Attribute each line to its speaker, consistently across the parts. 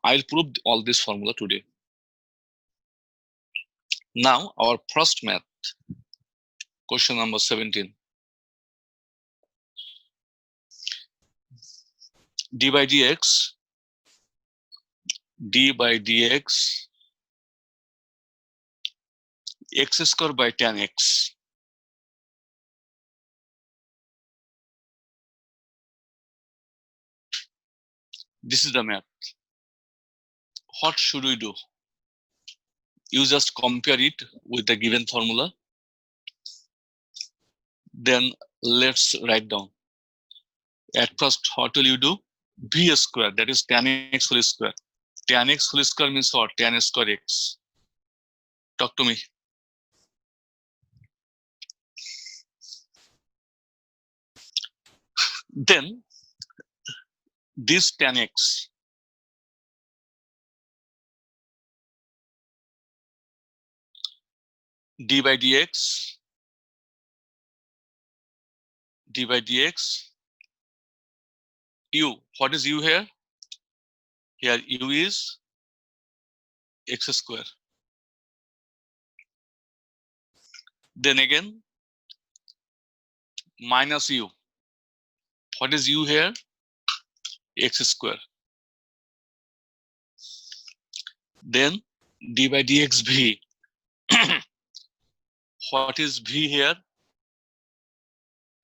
Speaker 1: I'll prove all this formula today. Now, our first math, question number 17. d by dx, x square by tan x. This is the math. What should we do? You just compare it with the given formula. Then let's write down. At first, what will you do? V square, that is tan x whole square. Tan x whole square means what? Tan square x. Talk to me. Then this tan x d by dx u. What is u here? Here u is x square. Then again minus u. What is u here? X square. Then d by dx v. What is v here?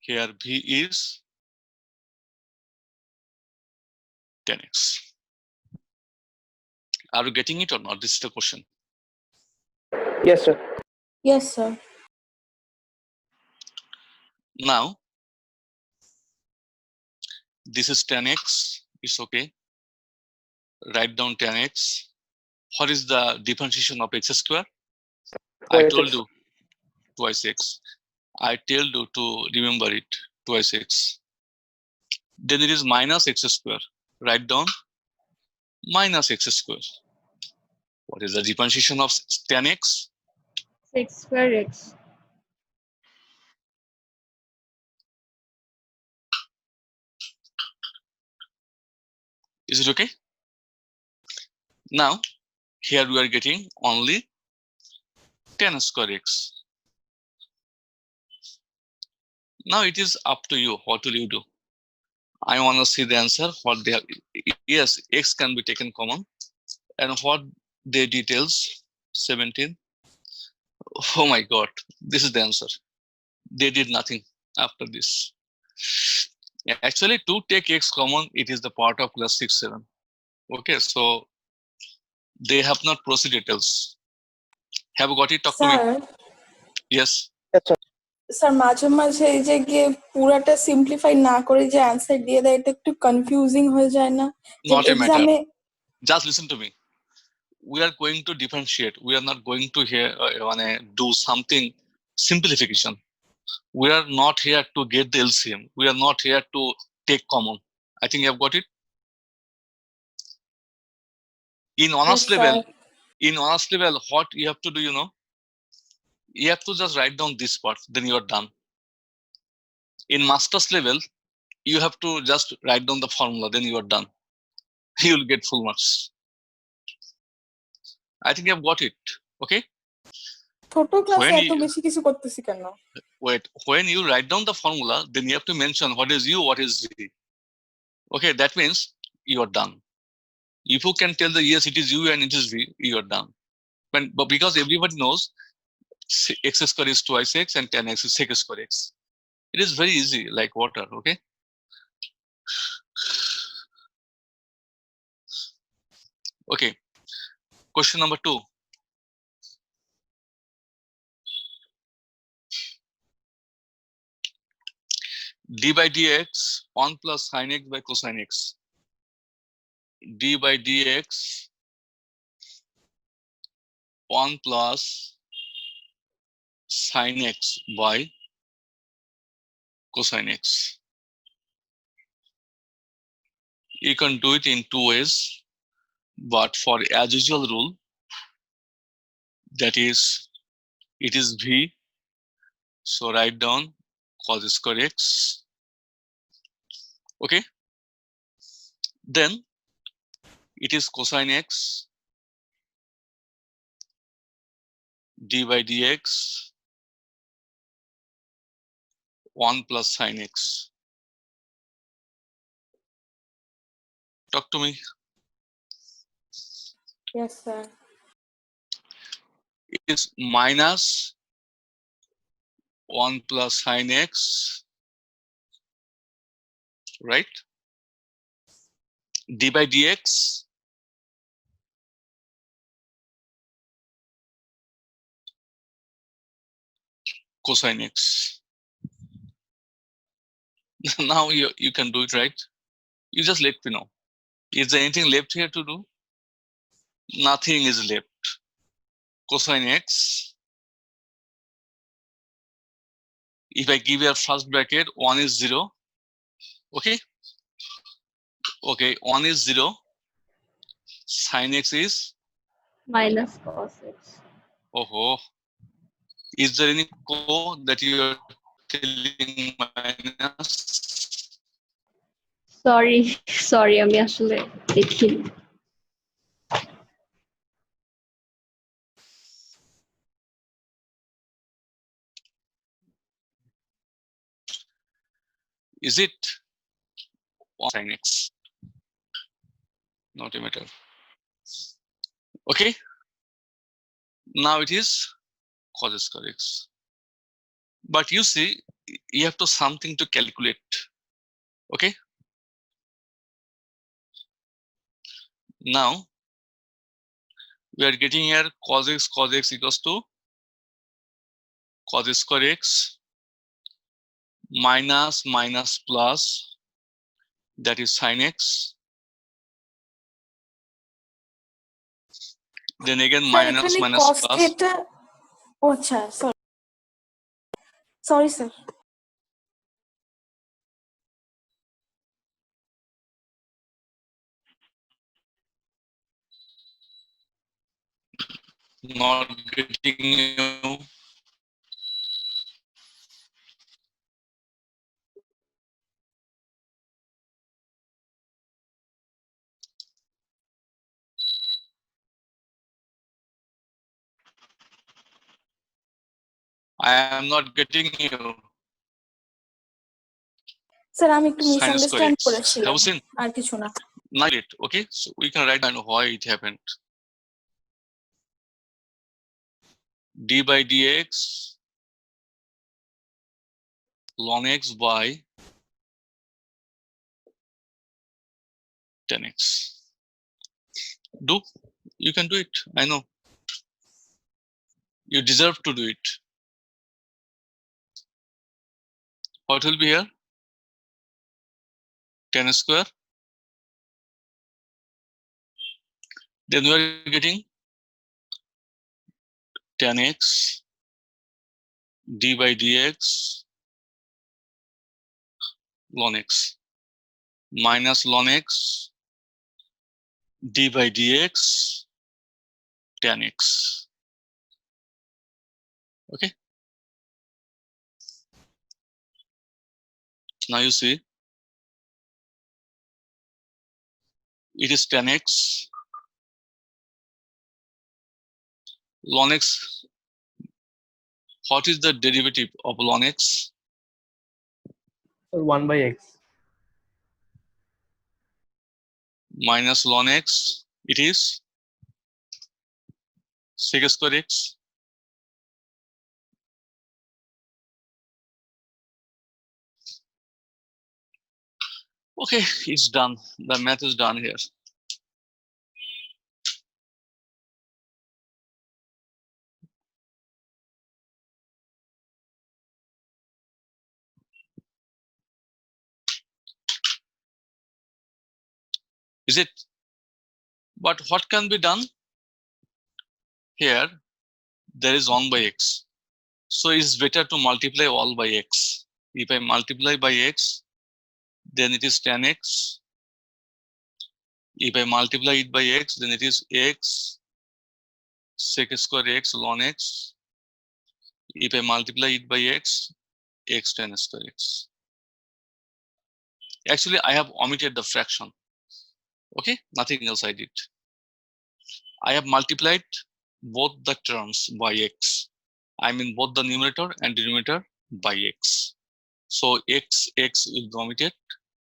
Speaker 1: Here v is tan x. Are you getting it or not? This is the question.
Speaker 2: Yes, sir.
Speaker 3: Yes, sir.
Speaker 1: Now, this is tan x. It's okay. Write down tan x. What is the differentiation of x square? I told you twice x. I told you to remember it, twice x. Then it is minus x square. Write down minus x square. What is the differentiation of tan x?
Speaker 3: 6 square x.
Speaker 1: Is it okay? Now, here we are getting only tan square x. Now it is up to you. What will you do? I want to see the answer. What they have. Yes, x can be taken common. And what the details? 17. Oh my God, this is the answer. They did nothing after this. Actually, to take x common, it is the part of class 6, 7. Okay, so they have not proceeded else. Have you got it? Talk to me.
Speaker 3: Sir,
Speaker 1: Yes.
Speaker 3: Sir মাঝে মাঝে এই যে গিয়ে পুরাটা simplify না করে যে answer দিয়ে দেয় এটা একটু কনফিউজিং হয়ে যায় না?
Speaker 1: Not a matter.
Speaker 3: এক্সামে
Speaker 1: Just listen to me. We are going to differentiate. We are not going to here do something simplification. We are not here to get the LCM. We are not here to take common. I think you have got it. In honors level, what you have to do, you know, you have to just write down this part, then you are done. In master's level, you have to just write down the formula, then you are done. You will get full marks. I think you have got it. Okay.
Speaker 3: ছোট ক্লাসে এত বেশি কিছু করতেছি কেন?
Speaker 1: Wait, when you write down the formula, then you have to mention what is u, what is v. Okay, that means you are done. If you can tell the yes, it is u and it is v, you are done. But because everybody knows x square is twice x and tan x is sec square x. It is very easy, like water. Okay. Okay. Question number 2. d by dx 1 plus sin x by cosine x. d by dx 1 plus sin x by cosine x. You can do it in 2 ways, but for as usual rule, that is, it is v. So write down cos square x. Okay. Then it is cosine x d by dx 1 plus sine x. Talk to me.
Speaker 3: Yes, sir.
Speaker 1: It is minus 1 plus sine x, right? D by dx cosine x. Now you can do it, right? You just let me know. Is there anything left here to do? Nothing is left. Cosine x. If I give you a first bracket, 1 is 0. Okay? Okay, 1 is 0. Sine x is?
Speaker 4: minus cos x.
Speaker 1: Oh, is there any code that you are telling minus?
Speaker 4: Sorry, আমি আসলে দেখিনি।
Speaker 1: Is it 1 sine x? Not a matter. Okay. Now it is cos square x. But you see, you have to something to calculate. Okay. Now we are getting here cos x equals to cos square x minus minus plus, that is sine x. Then again
Speaker 3: Sir,
Speaker 1: minus
Speaker 3: এখানে
Speaker 1: minus
Speaker 3: cos
Speaker 1: plus.
Speaker 3: theta, oh, আচ্ছা, sorry sir.
Speaker 1: Not getting you. I am not getting you.
Speaker 3: Sir আমি একটু
Speaker 1: Sin square
Speaker 3: misunderstand
Speaker 1: x. Have
Speaker 3: করেছিলাম,
Speaker 1: you seen?
Speaker 3: আর কিছু না।
Speaker 1: Not it. Okay, so we can write down why it happened. D by dx ln x by 10x. Do, you can do it. I know. You deserve to do it. What will be here? 10 square. Then we are getting 10x d by dx ln x minus ln x d by dx 10x. Okay. Now you see, it is 10x ln x. What is the derivative of ln x?
Speaker 2: 1 by x.
Speaker 1: Minus ln x, it is sec square x. Okay, it's done. The math is done here. Is it? But what can be done? Here, there is 1 by x. So it's better to multiply all by x. If I multiply by x, then it is 10x. If I multiply it by x, then it is x sec square x ln x. If I multiply it by x, x 10 square x. Actually, I have omitted the fraction. Okay, nothing else I did. I have multiplied both the terms by x. I mean both the numerator and denominator by x. So x will be omitted.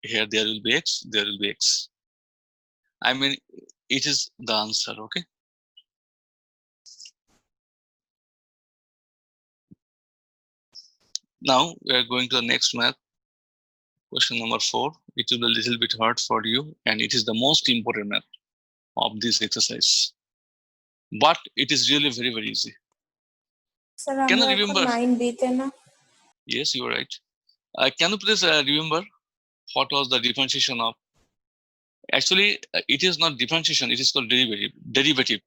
Speaker 1: Here there will be x, there will be x. I mean, it is the answer, okay? Now we are going to the next math. Question number 4. It will be a little bit hard for you, and it is the most important math of this exercise. But it is really very, very easy.
Speaker 3: Sir
Speaker 1: Can
Speaker 3: আমরা
Speaker 1: you
Speaker 3: এখন
Speaker 1: remember?
Speaker 3: 9B-তে না?
Speaker 1: Yes, you are right. Can you please remember what was the differentiation of? Actually, it is not differentiation, it is called derivative.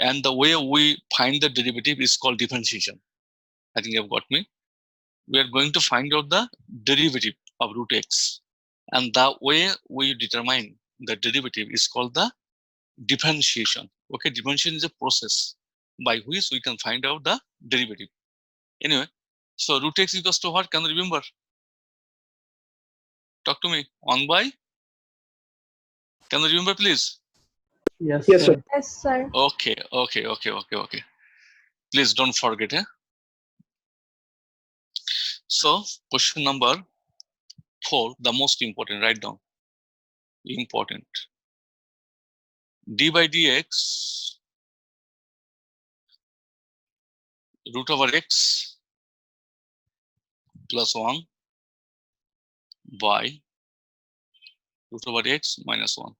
Speaker 1: And the way we find the derivative is called differentiation. I think you have got me. We are going to find out the derivative of root x. And the way we determine the derivative is called the differentiation. Okay, differentiation is a process by which we can find out the derivative. Anyway, so root x equals to what? Can you remember? Talk to me. 1 by? Can you remember, please?
Speaker 2: Yes,
Speaker 3: Yes,
Speaker 2: sir.
Speaker 3: sir. Yes, sir.
Speaker 1: Okay. Please don't forget. So question number 4, the most important, write down. Important. D by dx root over x plus 1 by root over x minus 1.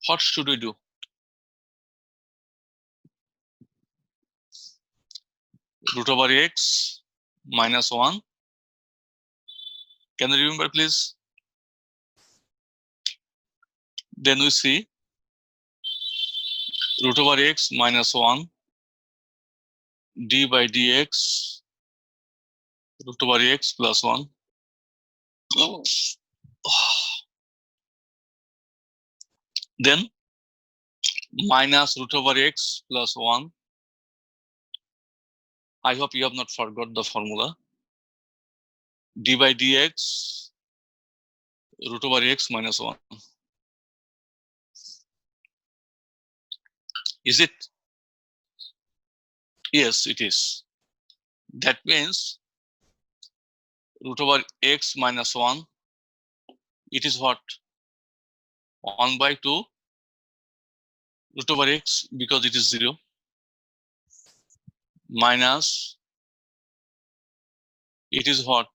Speaker 1: What should we do? Root over x minus 1. Can you remember, please? Then we see root over x minus 1 d by dx root over x plus 1. Then minus root over x plus 1. I hope you have not forgot the formula. D by dx root over x minus 1. Is it? Yes, it is. That means root over x minus 1, it is what? 1 by 2 root over x because it is 0 minus it is what?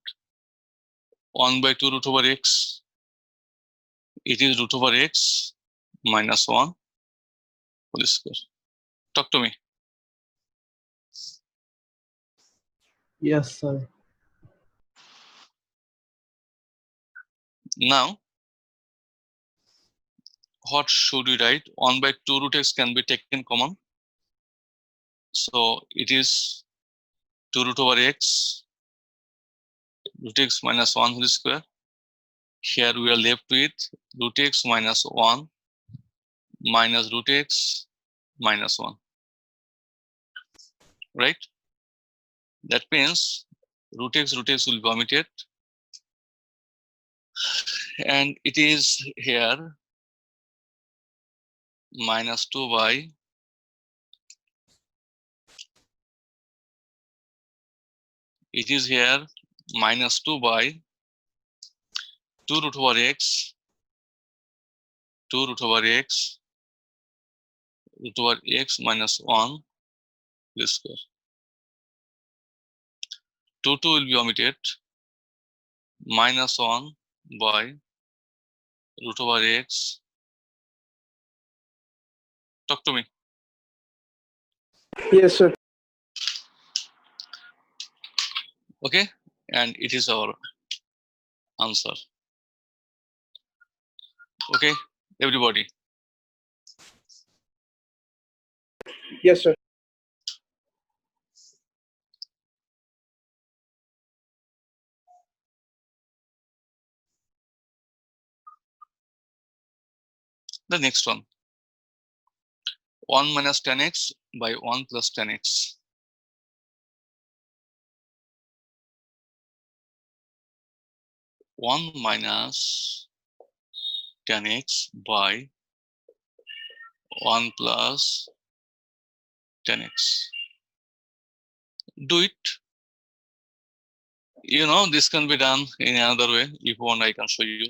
Speaker 1: 1 by 2 root over x. It is root over x minus 1 whole square. Talk to me.
Speaker 2: Yes, sir.
Speaker 1: Now, what should we write? 1 by 2 root x can be taken common. So it is 2 root over x root x minus 1 whole square. Here we are left with root x minus 1 minus root x minus 1. Right? That means root x will be omitted. And it is here minus 2 by it is here minus 2 by 2 root over x 2 root over x root over x minus 1 whole square. 2 will be omitted. Minus 1 by root over x. Talk to me.
Speaker 2: Yes, sir.
Speaker 1: Okay, and it is our answer. Okay, everybody.
Speaker 2: Yes, sir.
Speaker 1: The next one. 1 minus 10x by 1 plus 10x. 1 minus tan x by 1 plus tan x. Do it. You know, this can be done in another way. If you want, I can show you.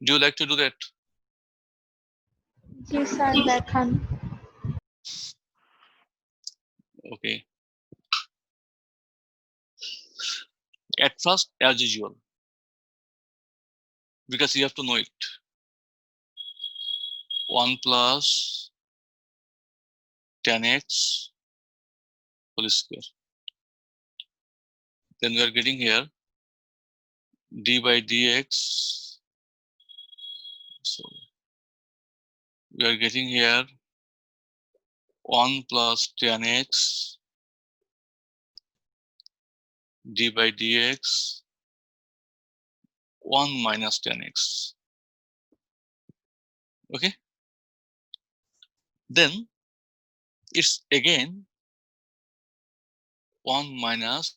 Speaker 1: Do you like to do that?
Speaker 4: G sir দেখান।
Speaker 1: Okay. At first, as usual, because you have to know it. 1 plus tan x whole square. Then we are getting here d by dx. So we are getting here 1 plus tan x d by dx 1 minus tan x. Okay. Then it's again 1 minus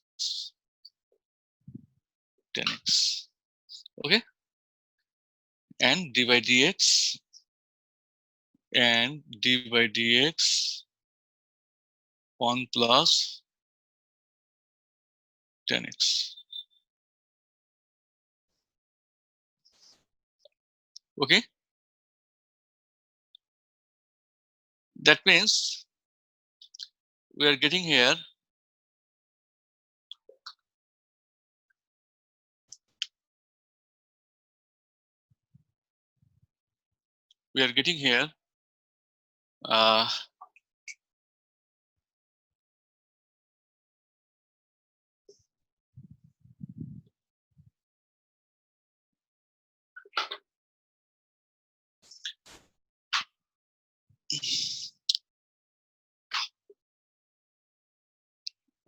Speaker 1: tan x. Okay. And d by dx and d by dx 1 plus tan x. Okay. That means we are getting here uh,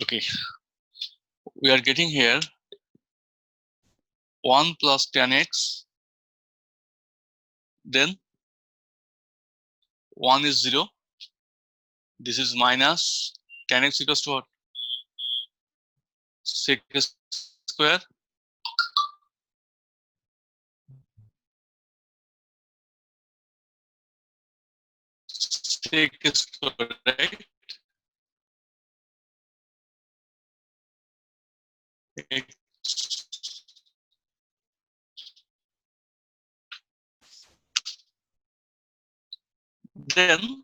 Speaker 1: okay, we are getting here 1 plus tan x, then 1 is 0. This is minus tan x equals to what? Sec square sec square, right? Then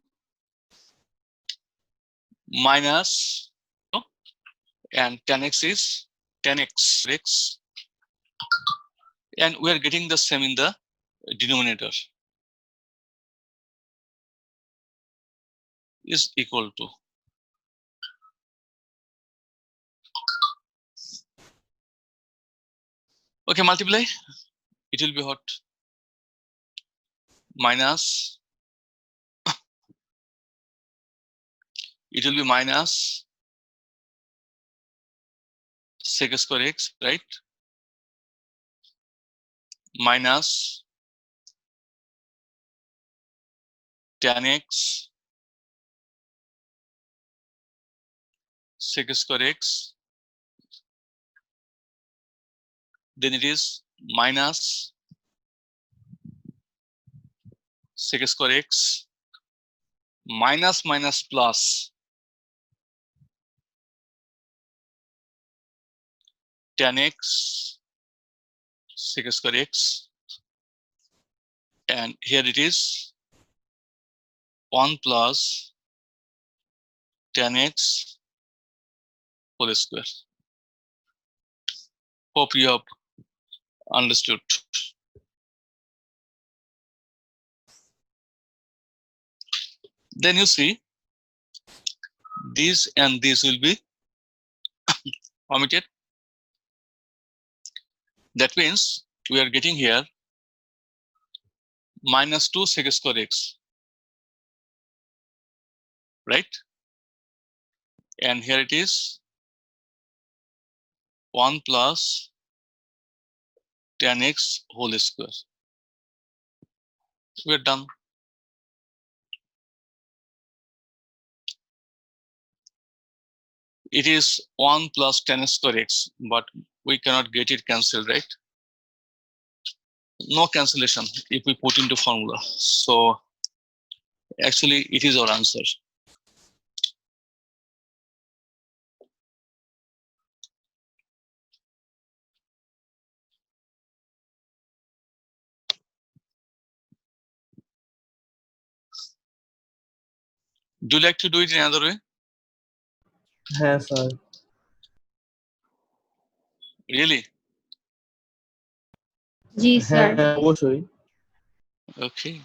Speaker 1: minus and tan x is tan x, and we are getting the same in the denominator is equal to okay, multiply, it will be what? Minus, it will be minus sec square x, right? Minus tan x sec square x, then it is minus sec square x minus minus plus tan x sec square x, and here it is 1 plus tan x whole square. Hope you have understood. Then you see this and this will be omitted. That means we are getting here minus 2 sec square x, right? And here it is 1 plus tan x whole square. We're done. It is 1 plus tan square x, but we cannot get it cancelled, right? No cancellation if we put into formula. So actually it is our answer. Do you like to do it in another way?
Speaker 2: হ্যাঁ sir
Speaker 1: Really?
Speaker 4: জি sir.
Speaker 2: হ্যাঁ অবশ্যই
Speaker 1: Okay.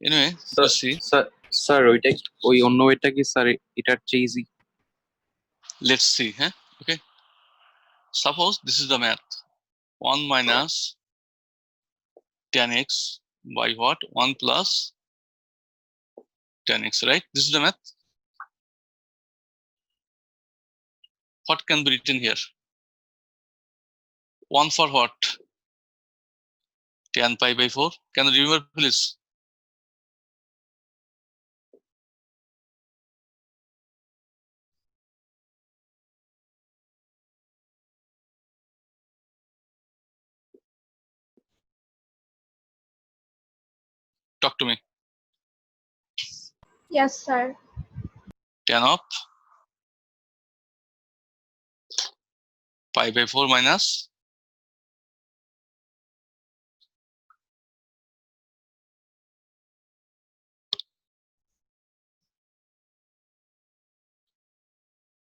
Speaker 1: Anyway,
Speaker 5: sir
Speaker 1: let's see.
Speaker 5: Sir sir ওইটা ওই অন্য ওইটা কি sir এটার চেয়ে easy?
Speaker 1: Let's see. Huh? Okay. Suppose this is the math. 1 minus 10x by what? 1 plus 10x, right? This is the math. What can be written here? 1 for what? 10 pi by 4. Can you remember, please? Talk to me.
Speaker 4: Yes, sir.
Speaker 1: 10 of pi by 4 minus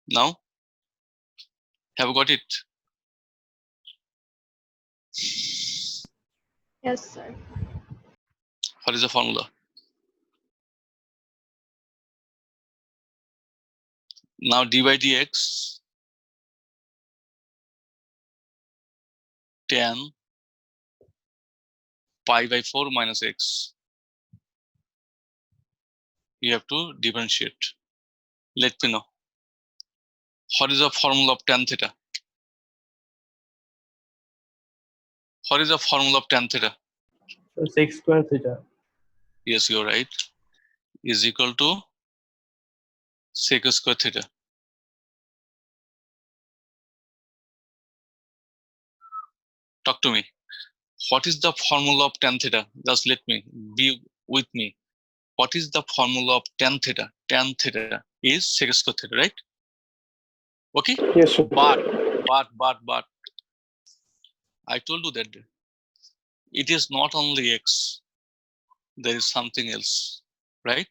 Speaker 1: now. Have you got it?
Speaker 4: Yes, sir.
Speaker 1: What is the formula? Now d by dx 10 pi by 4 minus x. You have to differentiate. Let me know. What is the formula of tan theta? What is the formula of tan theta?
Speaker 2: sec square theta
Speaker 1: Yes, you're right. Is equal to sec square theta. Talk to me. What is the formula of tan theta? Just let me be with me. What is the formula of tan theta? Tan theta is sec square theta, right? Okay.
Speaker 2: yes sir
Speaker 1: But I told you that it is not only x. There is something else, right?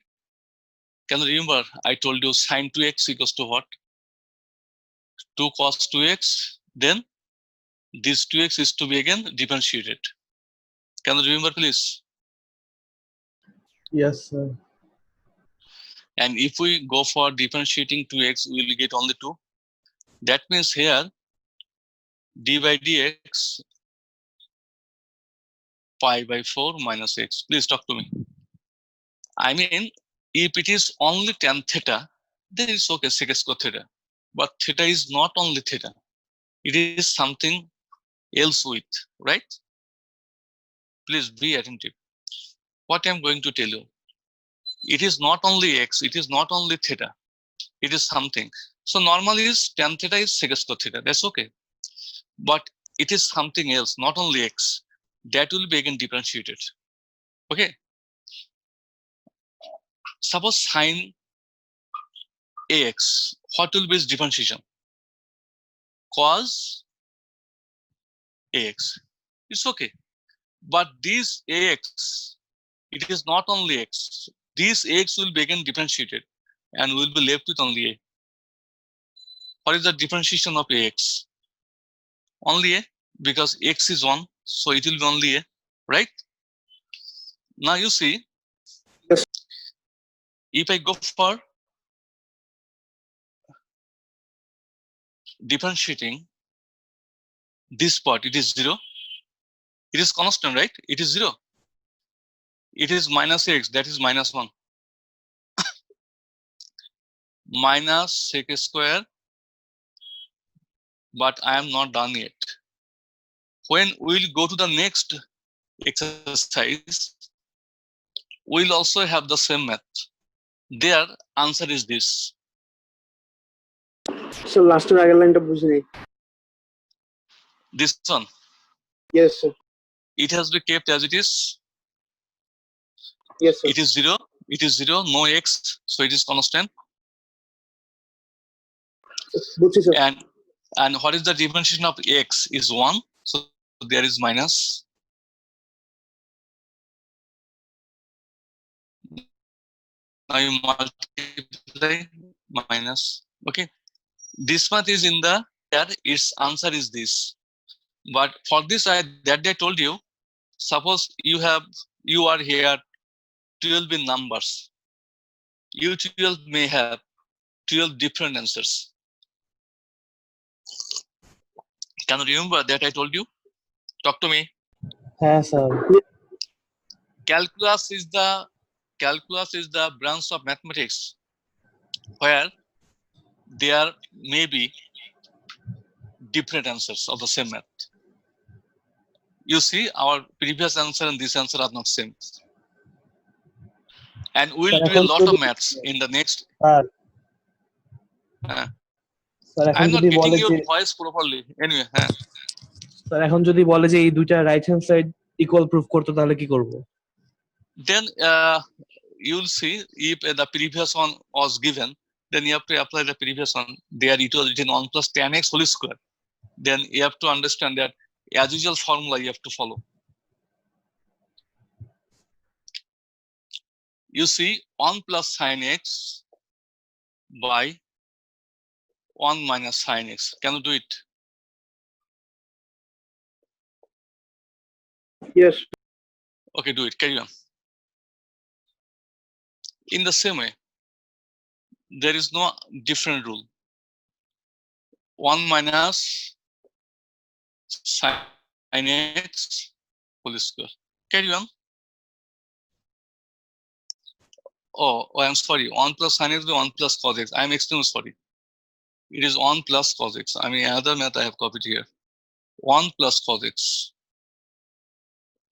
Speaker 1: Can you remember I told you sine 2x equals to what? 2 cos 2x. Then this 2x is to be again differentiated. Can you remember, please?
Speaker 2: yes sir
Speaker 1: And if we go for differentiating 2x, we will get only 2. That means here d by dx pi by 4 minus x. Please talk to me. I mean, if it is only tan theta, then it's okay, sec square theta. But theta is not only theta. It is something else with, right? Please be attentive. What I'm going to tell you. It is not only x, it is not only theta. It is something. So normally is tan theta is sec square theta. That's okay. But it is something else, not only x. That will be again differentiated. Okay. Suppose sine ax. What will be its differentiation? Cos ax. It's okay. But this ax, it is not only x. This x will be again differentiated and will be left with only a. What is the differentiation of ax? Only a, because x is 1, so it will be only a, right? Now you see,
Speaker 2: Yes.
Speaker 1: if I go for differentiating this part, it is 0. It is constant, right? It is 0. It is minus x, that is minus 1. Minus sec square, but I am not done yet. When we'll go to the next exercise, we'll also have the same math. Their answer is this.
Speaker 2: Sir লাস্টের আগের লাইনটা বুঝিনি
Speaker 1: This one,
Speaker 2: Yes, sir.
Speaker 1: it has been kept as it is.
Speaker 2: Yes, sir.
Speaker 1: It is 0. It is 0, no x, so it is constant.
Speaker 2: বুঝছি, sir.
Speaker 1: And what is the differentiation of x is 1, so there is minus. Now you multiply minus. Okay, this much is in the there. Its answer is this. But for this, that day I told you. Suppose you are here 12 in numbers. You 12 may have 12 different answers. Can you remember that I told you? Talk to me.
Speaker 2: হ্যাঁ sir.
Speaker 1: Calculus is the branch of mathematics where there may be different answers of the same math. You see, our previous answer and this answer are not same. And we'll do a lot of maths in the next.
Speaker 2: Sir এখন
Speaker 1: I'm not
Speaker 2: যদি
Speaker 1: getting
Speaker 2: বলে
Speaker 1: your
Speaker 2: যে
Speaker 1: voice properly. Anyway,
Speaker 2: sir এখন যদি বলে যে এই দুইটা right hand side equal proof করতে তাহলে কি করব?
Speaker 1: then you'll see if the previous one was given, then you have to apply the previous one. There it was written 1 plus tan x whole square. Then you have to understand that as usual formula you have to follow. You see 1 plus sin x by 1 minus sin x. Can you do it?
Speaker 2: Yes.
Speaker 1: Okay, do it. Carry on. In the same way, there is no different rule. 1 minus sin x whole square. Carry on. Oh, I'm sorry. 1 plus sin x by 1 plus cos x. I'm extremely sorry. It is 1 plus cos x. I mean, another math I have copied here. 1 plus cos x.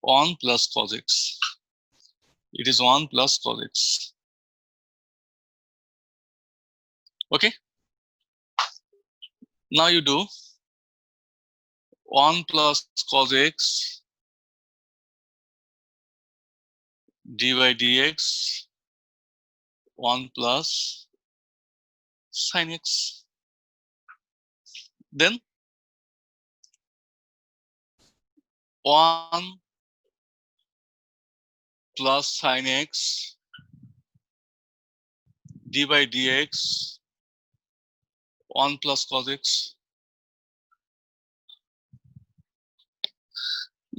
Speaker 1: 1 plus cos x. It is 1 plus cos x. Okay. Now you do 1 plus cos x d by dx 1 plus sin x. Then 1 plus sin x d by dx 1 plus cos x.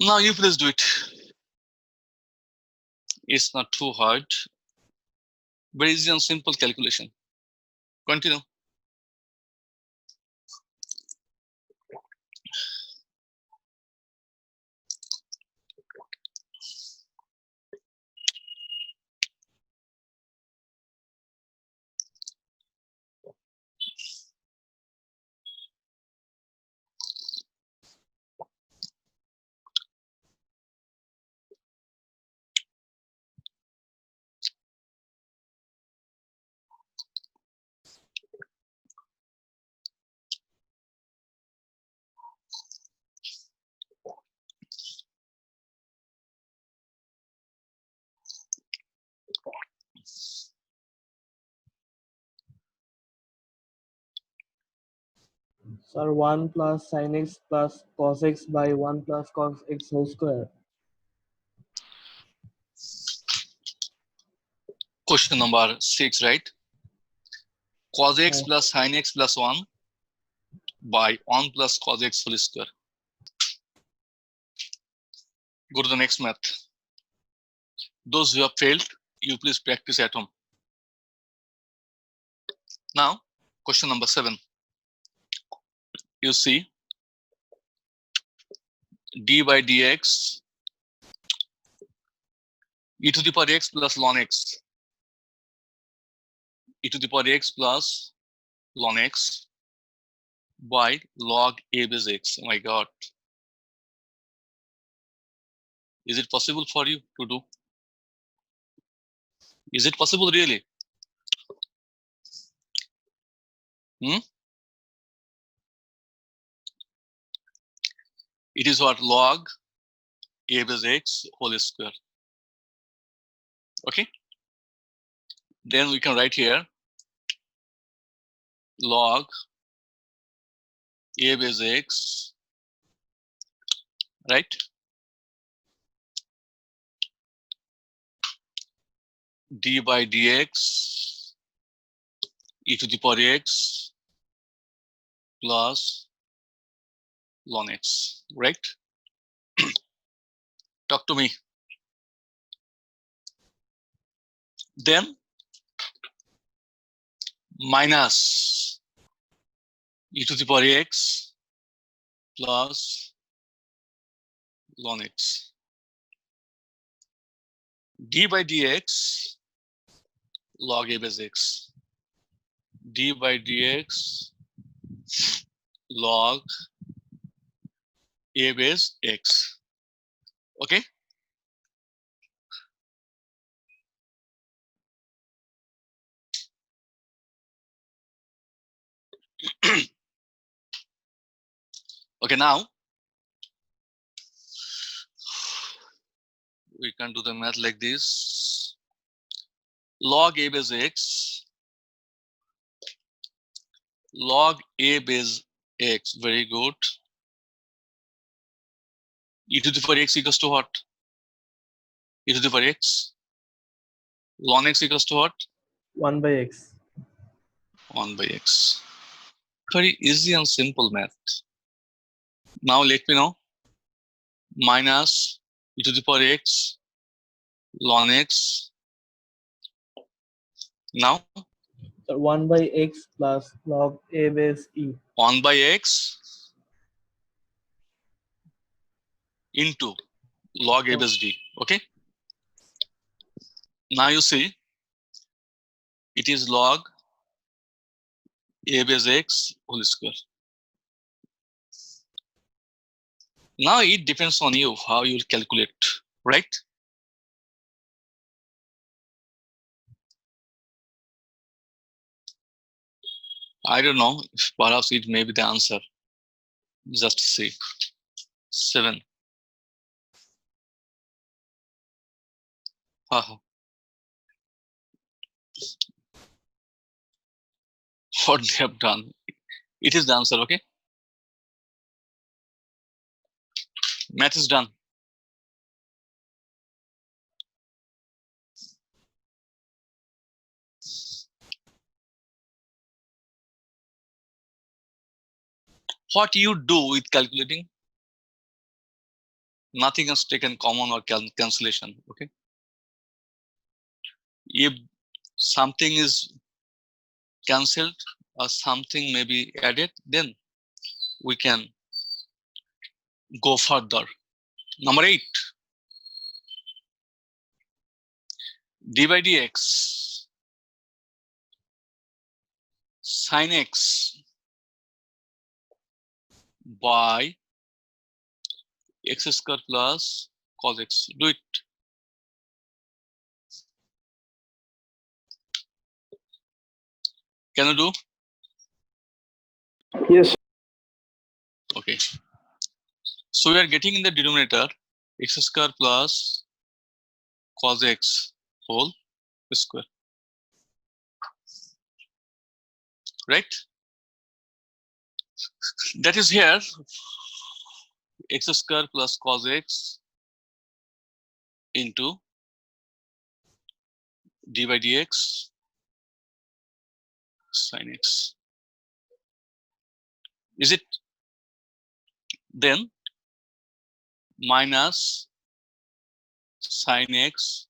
Speaker 1: Now you please do it. It's not too hard. Very easy and simple calculation. Continue.
Speaker 2: Sir, 1 plus sin x plus cos x by 1 plus cos x whole square.
Speaker 1: Question number 6, right? Cos x plus sin x plus 1 by 1 plus cos x whole square. Go to the next math. Those who have failed, you please practice at home. Now, question number 7. You see d by dx e to the power x plus ln x. E to the power x plus ln x by log a base x. Oh my God. Is it possible for you to do? Is it possible really? It is what? Log a base x whole square. Okay. Then we can write here log a base x, right? D by dx e to the power x plus ln x, right? Talk to me. Then minus e to the power x plus ln x. D by dx log a base x. D by dx log a base x. Okay. Okay, now we can do the math like this. Log a base x, log a base x, very good. E to the power x equals to what? E to the power x. Ln x equals to what?
Speaker 2: 1 by x.
Speaker 1: 1 by x. Very easy and simple math. Now let me know. Minus e to the power x ln x. Now
Speaker 2: So 1 by x plus log a base e.
Speaker 1: 1 by x into log a base d. Okay. Now you see it is log a base x whole square. Now it depends on you how you will calculate, right? I don't know if perhaps it may be the answer. Just see. 7. Haha. What they have done. It is the answer, okay? Math is done. What you do with calculating? Nothing is taken common or cancellation, okay? If something is cancelled or something may be added, then we can go further. Number 8. D by dx sin x by x square plus cos x. Do it. Can you do?
Speaker 2: Yes.
Speaker 1: Okay. So we are getting in the denominator x square plus cos x whole square. Right? That is here x square plus cos x into d by dx sin x. Is it? Then minus sin x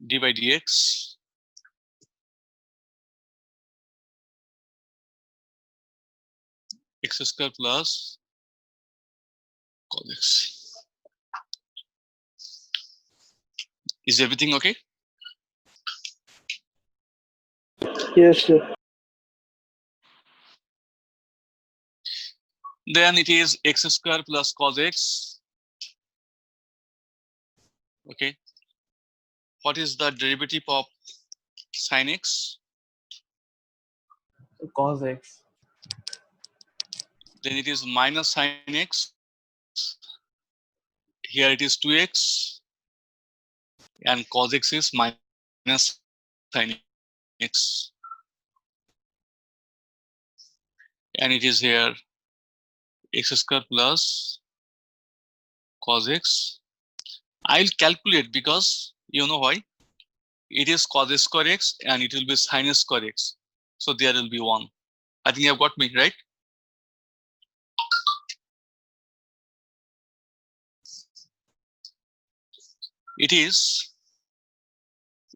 Speaker 1: d by dx x square plus cos x. Is everything okay?
Speaker 2: Yes, sir.
Speaker 1: Then it is x square plus cos x. Okay. What is the derivative of sin x?
Speaker 2: Cos x.
Speaker 1: Then it is minus sin x Here it is 2x and cos x is minus sin x. And it is here x square plus cos x. I'll calculate because you know why? It is cos square x and it will be sin square x. So there will be 1. I think you have got me, right? It is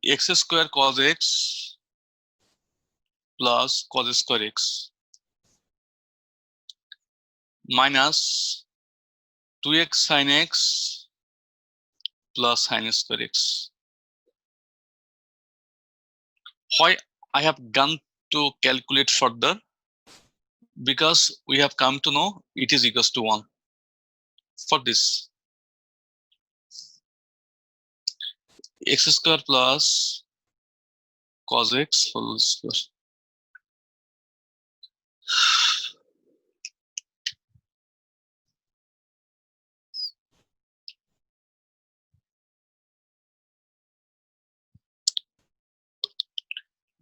Speaker 1: x square cos x plus cos square x minus 2x sin x plus sin square x. Why I have gone to calculate further? Because we have come to know it is equals to 1 for this. X square plus cos x whole square.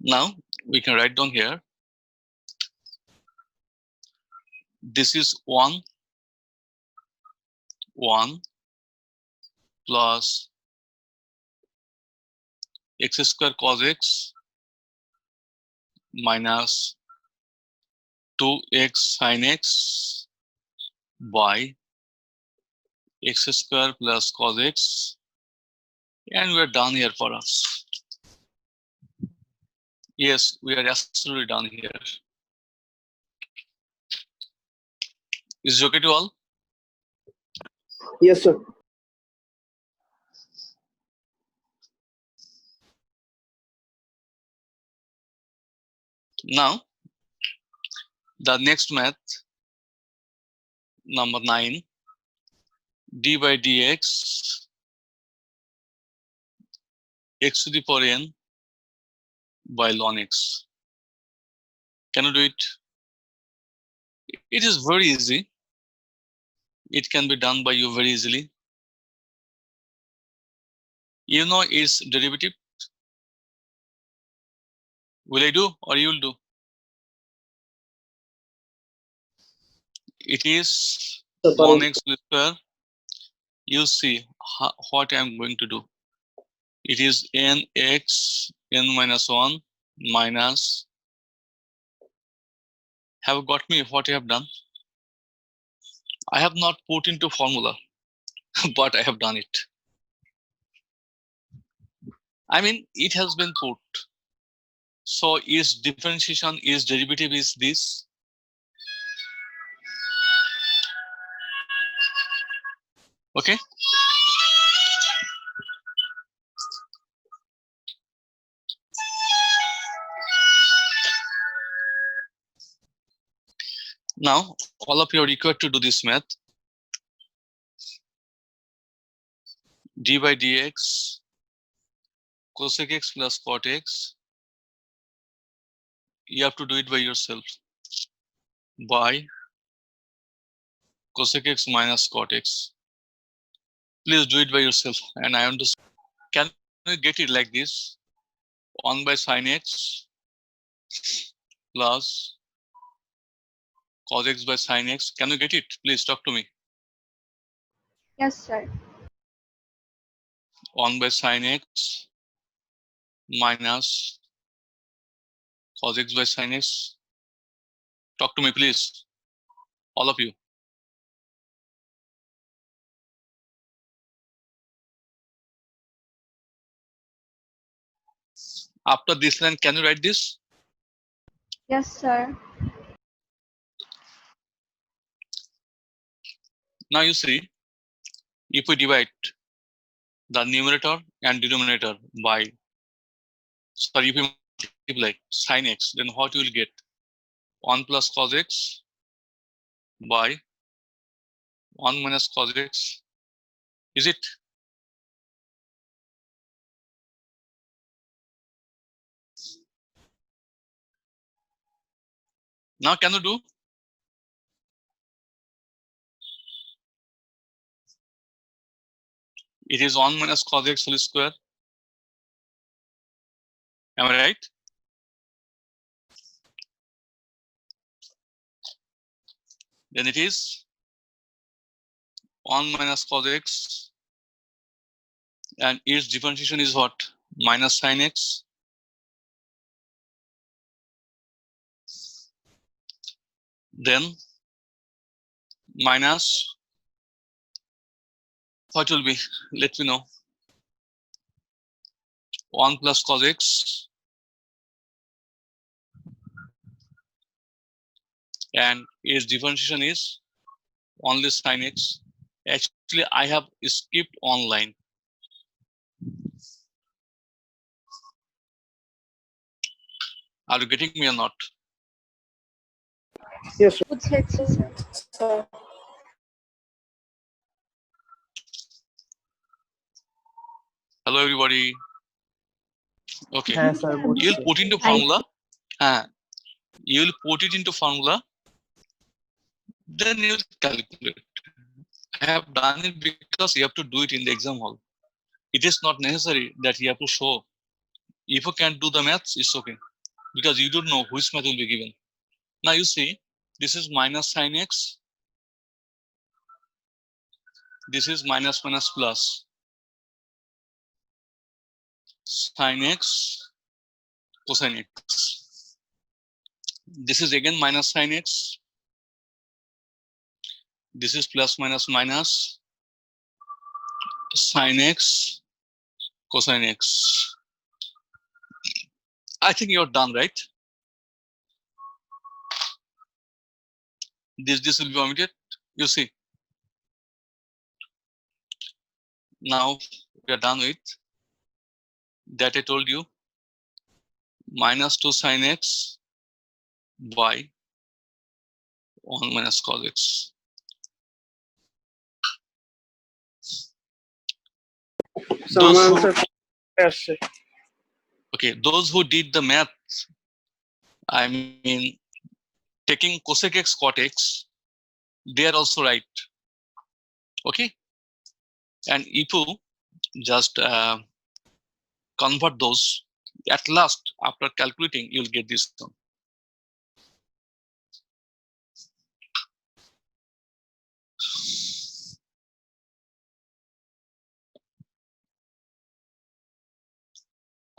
Speaker 1: Now we can write down here. This is 1 plus x square cos x minus 2x sin x by x square plus cos x, and we're done here for us. Yes, we are absolutely done here. Is it okay to all?
Speaker 2: Yes, sir.
Speaker 1: Now, the next math, number 9, d by dx, x to the power n by ln x. Can you do it? It is very easy. It can be done by you very easily. You know its derivative. Will I do or you will do? It is
Speaker 2: Sir,
Speaker 1: ln x square. You see what I am going to do. It is nx n minus 1 minus. Have you got me what I have done? I have not put into formula, but I have done it. I mean, it has been put. So its differentiation, its derivative is this. Okay. Now, all of you are required to do this math. D by dx, cosec x plus cot x. You have to do it by yourself. By cosec x minus cot x. Please do it by yourself. And I want to. Can you get it like this? 1 by sin x plus cos x by sin x. Can you get it? Please talk to me.
Speaker 4: Yes, sir.
Speaker 1: 1 by sin x minus cos x by sin x. Talk to me, please. All of you. After this line, can you write this?
Speaker 4: Yes, sir.
Speaker 1: Now you see, if we divide the numerator and denominator by, sorry, if we multiply sin x, then what you will get? 1 plus cos x by 1 minus cos x. Is it? Now can you do? It is 1 minus cos x whole square. Am I right? Then it is 1 minus cos x, and its differentiation is what? Minus sin x. Then minus, what will be? Let me know. 1 plus cos x, and its differentiation is only sin x. Actually, I have skipped one line. Are you getting me or not?
Speaker 2: Yes, sir.
Speaker 4: বুঝেছি sir.
Speaker 3: Sir
Speaker 1: Hello, everybody. Okay.
Speaker 2: হ্যাঁ sir
Speaker 1: You'll
Speaker 2: বুঝছি।
Speaker 1: put into formula. You'll put it into formula. Then you'll calculate. I have done it because you have to do it in the exam hall. It is not necessary that you have to show. If you can do the maths, it's okay. Because you don't know which math will be given. Now you see, this is minus sin x. This is minus minus plus. Sin x, cosine x. This is again minus sin x. This is plus minus minus sin x, cosine x. I think you're done, right? This will be omitted. You see. Now we are done with that. I told you minus 2 sin x by 1 minus cos x.
Speaker 2: Sir আমার answer আসছে।
Speaker 1: Okay, those who did the math, I mean taking cosec x cot x, they are also right. Okay, and if you just convert those, at last after calculating you'll get this one.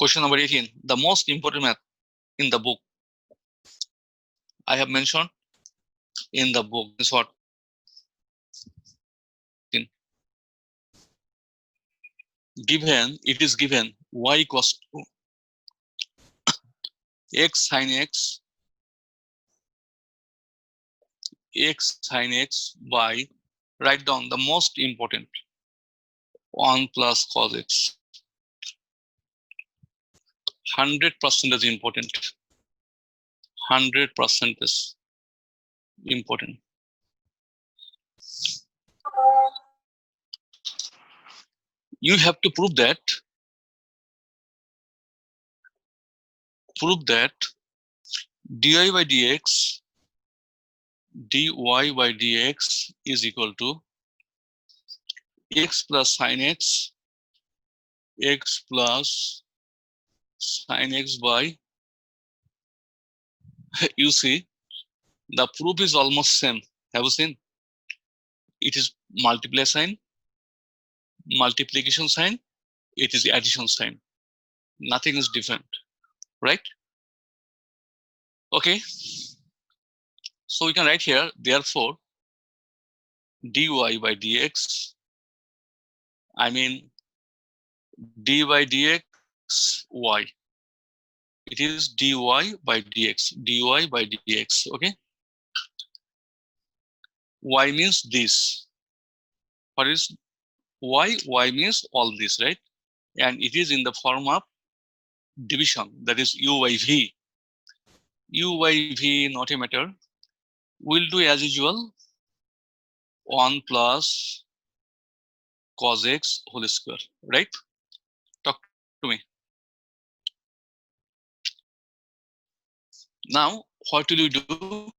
Speaker 1: Question number 18, the most important math in the book. I have mentioned in the book is what? Given, it is given y equals to x sin x, x sin x by, write down the most important, 1 plus cos x. 100% is important. 100% is important. You have to prove that dy by dx is equal to x plus sin x, x plus sin x by, you see, the proof is almost same. Have you seen? It is multiply sign, multiplication sign, it is addition sign. Nothing is different, right? Okay. So we can write here, therefore, dy by dx, I mean d by dx y. It is dy by dx, dy by dx, okay? Y means this. What is y? Y means all this, right? And it is in the form of division, that is u by v. U by v, not a matter. We'll do as usual, 1 plus cos x whole square, right? Talk to me. Now, what will you do?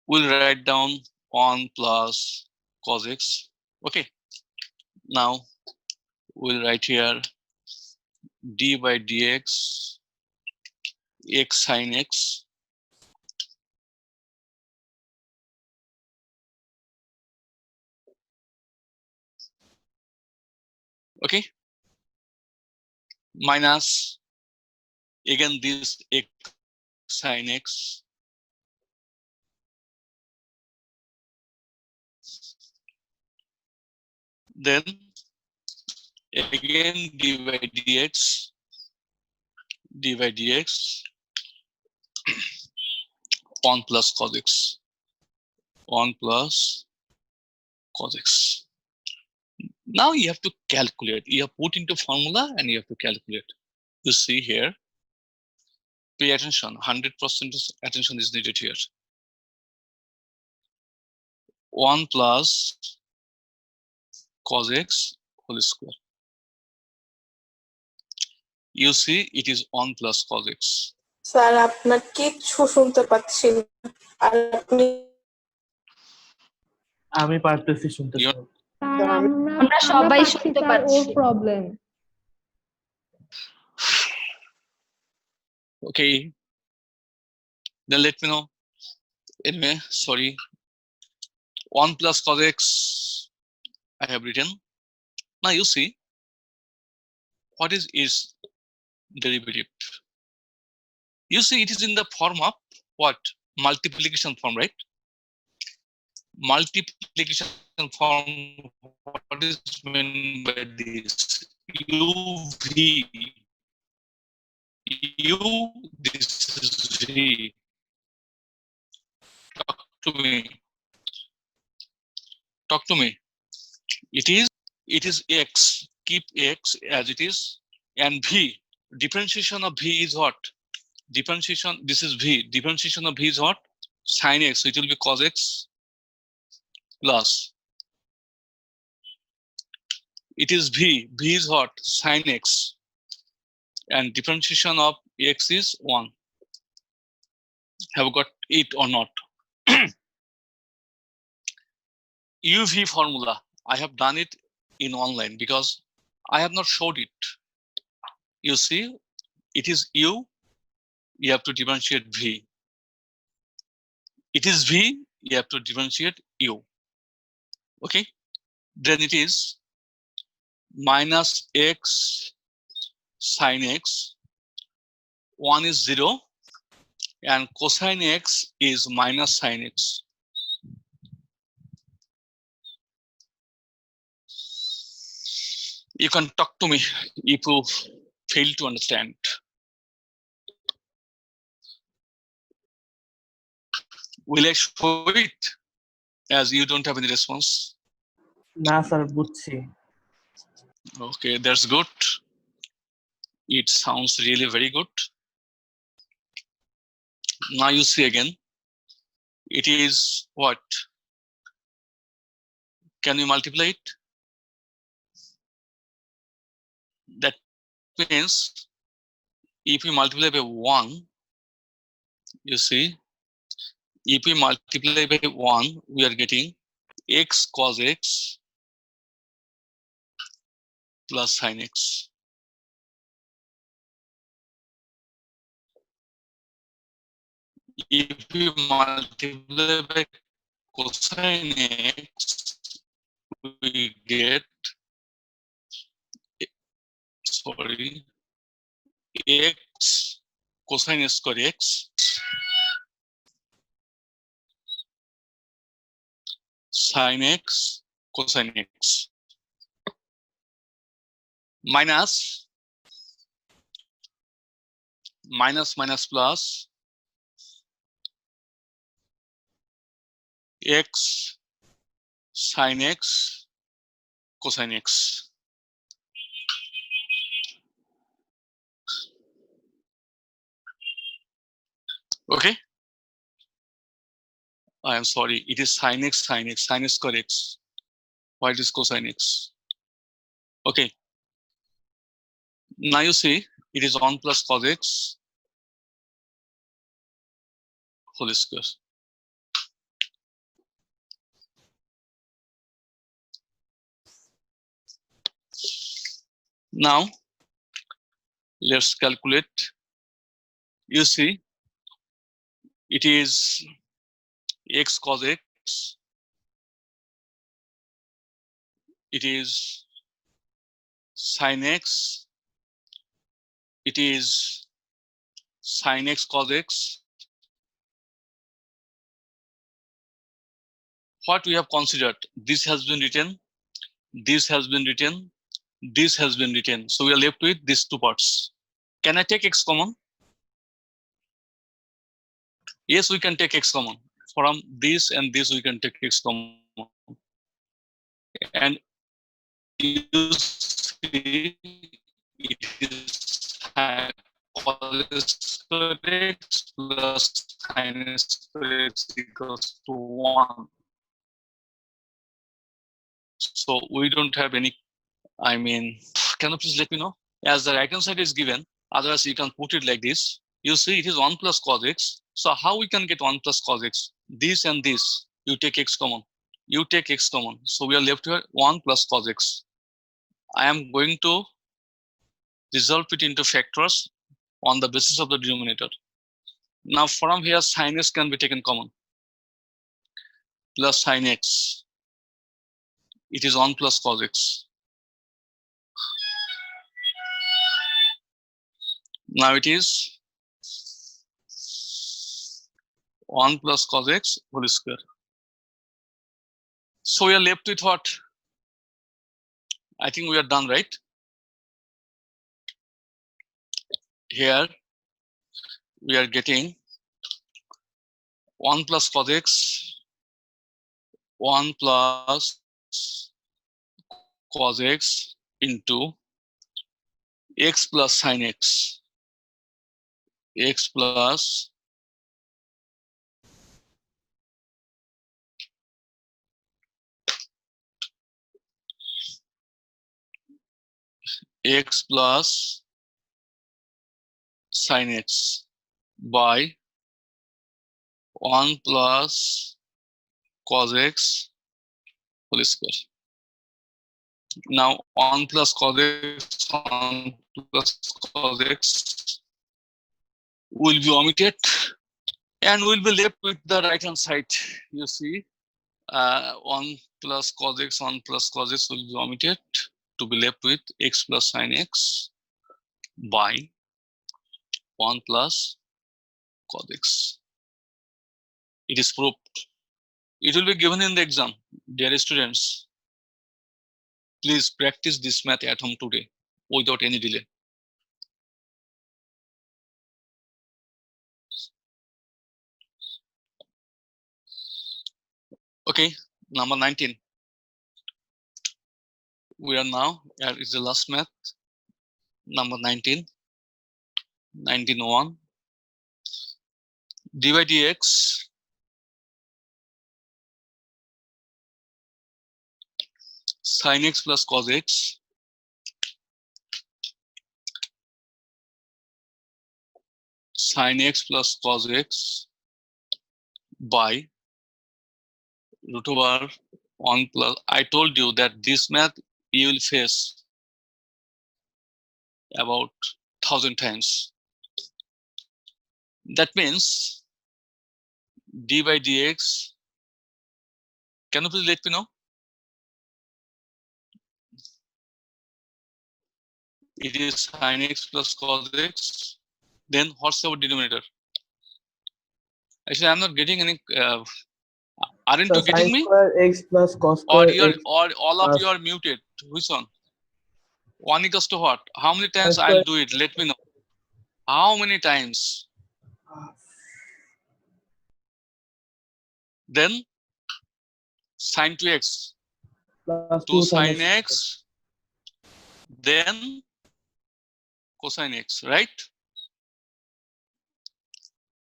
Speaker 1: We'll write down 1 plus cos x. Okay. Now we'll write here d by dx x sin x okay minus again this x sin x then again d by dx 1 plus cos x 1 plus cos x. Now you have to calculate. You have put into formula and you have to calculate. You see here, pay attention, 100% attention is needed here. 1 plus cos x whole square. You see it is 1 plus cos x.
Speaker 3: Sir আপনার কিচ্ছু শুনতে পাচ্ছি না আর আপনি
Speaker 2: আমি পারতেছি শুনতে
Speaker 1: You-
Speaker 2: sir.
Speaker 6: Sir আমরা
Speaker 4: আমরা সবাই
Speaker 6: পাচ্ছি,
Speaker 4: শুনতে
Speaker 6: স্যার, ওর
Speaker 4: পাচ্ছি।
Speaker 6: Problem.
Speaker 1: Okay, then let me know. Anyway, sorry. 1 plus cos x I have written. Now you see what is its derivative. You see it is in the form of what? Multiplication form, right? Multiplication form. What is meant by this? UV. U, this is V. Talk to me. Talk to me. It is X. Keep X as it is. And V. Differentiation of V is what? Differentiation, this is V. Differentiation of V is what? Sin X. So it will be cos X plus. It is V. V is what? Sin X. And differentiation of X is 1. Have you got it or not? UV formula. I have done it in online because I have not showed it. You see, it is U. You have to differentiate V. It is V. You have to differentiate U. Okay. Then it is minus X sin X. 1 is 0. And cosine X is minus sin X. You can talk to me if you fail to understand. Will I show it as you don't have any response?
Speaker 2: না sir বুঝছি।
Speaker 1: Okay, that's good. It sounds really very good. Now you see again. It is what? Can we multiply it? That means if we multiply by 1, you see, if we multiply by 1, we are getting x cos x plus sin x. If we multiply by cosine x, we get, sorry, x cosine square x sin x cosine x minus minus plus x sin x cosine x. Okay. I am sorry. It is sin x sin square x. Why it is cosine x? Okay. Now you see it is 1 plus cos x whole square. Now let's calculate. You see, it is x cos x. It is sin x. It is sin x cos x. What we have considered, this has been written, this has been written, this has been written. So we are left with these two parts. Can I take x common? Yes, we can take x common. From this and this we can take x common. And you see it is cos square x plus sin square x equals to 1. So we don't have any, I mean, can you please let me know? As the right hand side is given, otherwise you can put it like this. You see it is 1 plus cos x. So how we can get 1 plus cos x? This and this, you take x common. You take x common. So we are left here 1 plus cos x. I am going to resolve it into factors on the basis of the denominator. Now from here sin x can be taken common. Plus sin x. It is 1 plus cos x. Now it is 1 plus cos x whole square. So we are left with what? I think we are done, right? Here we are getting 1 plus cos x, 1 plus cos x into x plus sin x, x plus x plus sin x by 1 plus cos x whole square. Now 1 plus cos x, 1 plus cos x will be omitted and we'll be left with the right hand side. You see, 1 plus cos x, 1 plus cos x will be omitted to be left with x plus sin x by 1 plus cos x. It is proved. It will be given in the exam. Dear students, please practice this math at home today without any delay. Okay, number 19. We are now, here is the last math. Number 19, 19.1. dy dx sin x plus cos x sin x plus cos x by root over 1 plus. I told you that this math you will face about 1,000 times. That means d by dx. Can you please let me know? It is sin x plus cos x. Then what's our denominator? Actually, I'm not getting any. Aren't
Speaker 2: So
Speaker 1: you getting
Speaker 2: sin
Speaker 1: me?
Speaker 2: square x plus cos
Speaker 1: Or
Speaker 2: square
Speaker 1: you're
Speaker 2: x
Speaker 1: or all of
Speaker 2: plus
Speaker 1: you are muted? Which one? 1 equals to what? How many
Speaker 2: sin
Speaker 1: times I'll
Speaker 2: square.
Speaker 1: do it? Let me know. How many times? Then sin 2x
Speaker 2: Plus
Speaker 1: 2
Speaker 2: 2 sin
Speaker 1: sin
Speaker 2: x.
Speaker 1: x, then cosine x, right?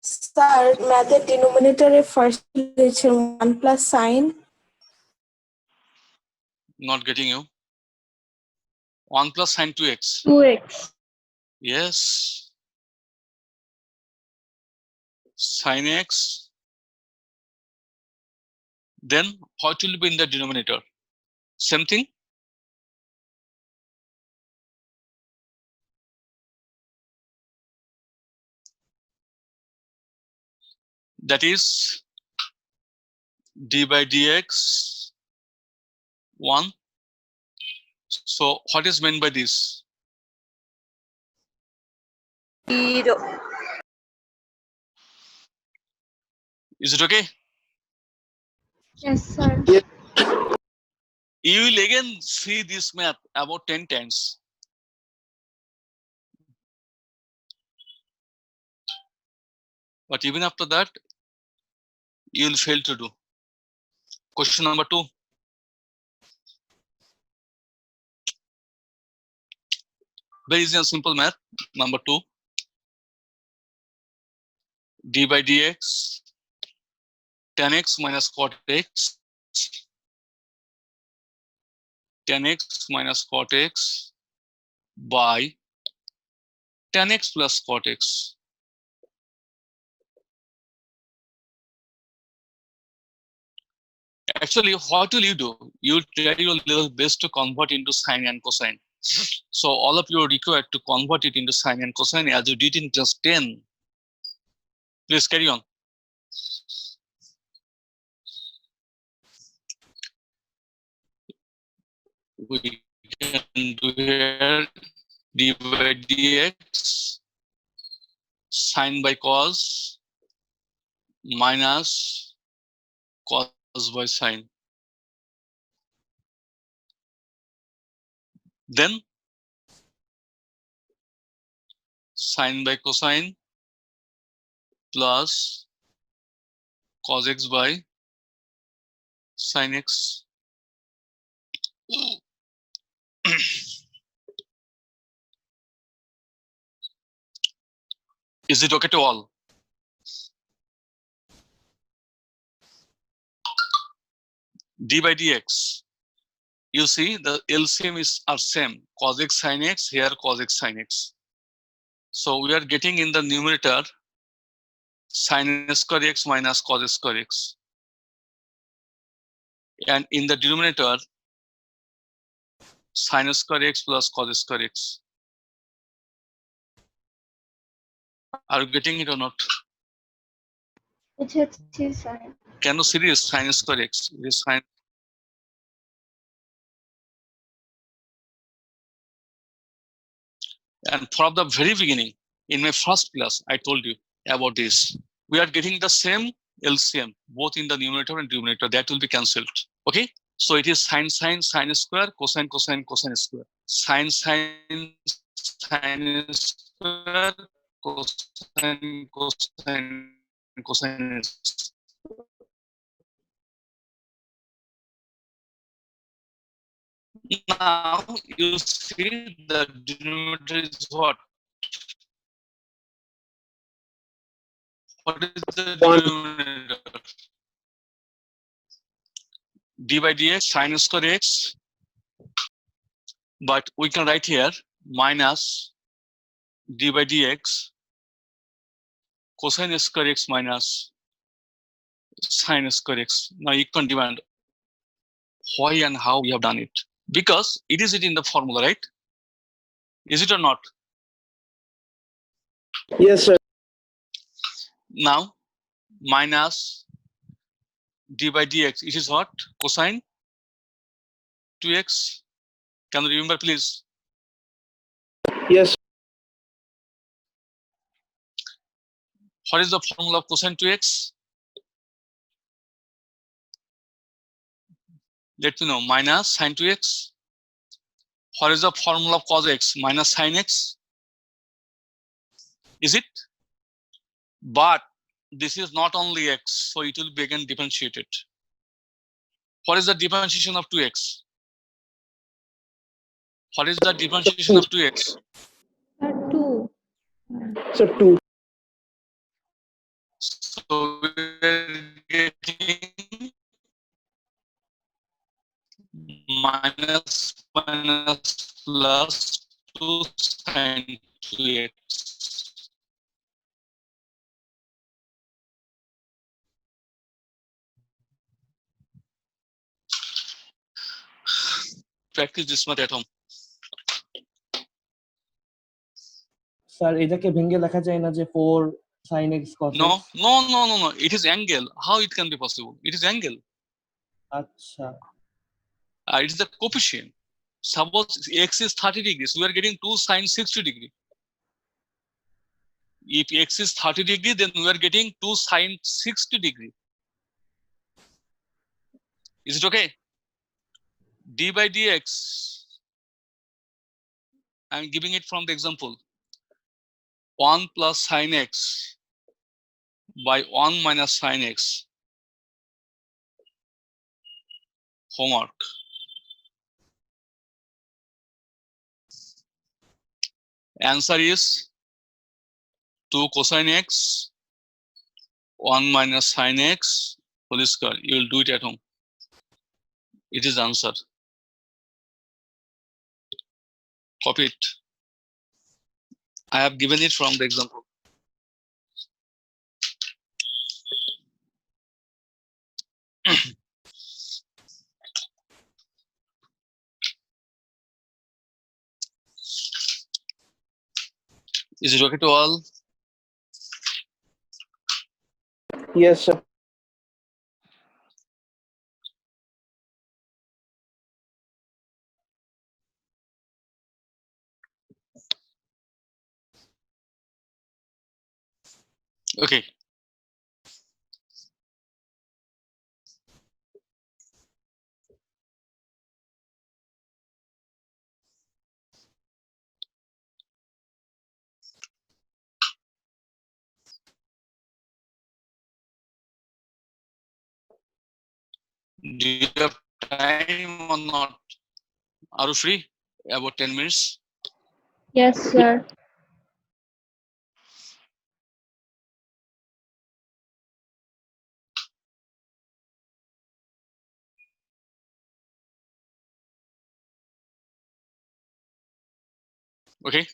Speaker 3: Sir ম্যাথের ডিনোমিনেটরে first লিখছে 1 plus sign
Speaker 1: Not getting you. 1 plus sin 2x.
Speaker 4: 2x.
Speaker 1: Yes. Sin x. Then what will be in the denominator? Same thing. that is d by dx 1. So what is meant by this?
Speaker 6: 0.
Speaker 1: Is it okay?
Speaker 4: Yes, sir.
Speaker 1: You will again see this math about 10 times. But even after that, you will fail to do. Question number 2. Very easy and simple math. Number 2. D by dx tan x minus cot x tan x minus cot x by tan x plus cot x. Actually, what will you do? You try your level best to convert into sine and cosine. So all of you are required to convert it into sine and cosine as you did in class 10. Please carry on. We can do here d by dx sine by cos minus cos by sine. Then sine by cosine plus cos x by sin x. Is it okay to all? D by dx. You see the LCM are same. Cos x sin x, here cos x sin x. So we are getting in the numerator sin square x minus cos square x. And in the denominator sin square x plus cos square x. Are you getting it or not?
Speaker 4: বুঝেছি sir.
Speaker 1: Can you see this sin square x? This sin. And from the very beginning, in my first class, I told you about this. We are getting the same LCM, both in the numerator and denominator. That will be cancelled. Okay? So it is sin square, cosine cosine square. Sin square, cosine. Now you see the denominator is what? What is the denominator? D by dx sin square x, but we can write here minus d by dx cosine square x minus sin square x. Now you can demand why and how we have done it. Because it is in the formula, right? Is it or not?
Speaker 2: Yes, sir.
Speaker 1: Now minus d by dx, it is what? Cosine 2x. Can you remember, please?
Speaker 2: Yes.
Speaker 1: What is the formula of cosine 2x? Let me know. Minus sin 2x. What is the formula of cos x? Minus sin x. Is it? But this is not only x, so it will be again differentiated. What is the differentiation of 2x? What is the differentiation of 2x?
Speaker 4: Sir 2।
Speaker 2: So 2.
Speaker 1: So we're getting minus plus 2 sin 2x. Practice this math at home.
Speaker 2: Sir এটাকে ভেঙে লেখা যায় না যে 4 sin x cos
Speaker 1: No,
Speaker 2: x.
Speaker 1: no. It is angle. How it can be possible? It is angle.
Speaker 2: Acha.
Speaker 1: It is the coefficient. Suppose x is 30 degrees, we are getting 2 sin 60 degree. If x is 30 degree, then we are getting 2 sin 60 degree. Is it okay? D by dx, I am giving it from the example. 1 plus sin x by 1 minus sin x. Homework. Answer is 2 cosine x, 1 minus sin x whole square. You will do it at home. It is answer. Copy it. I have given it from the example. Is it okay to all?
Speaker 2: Yes, sir.
Speaker 1: Okay. Do you have time or not? Are you free? About 10 minutes.
Speaker 4: Yes, sir.
Speaker 1: Okay.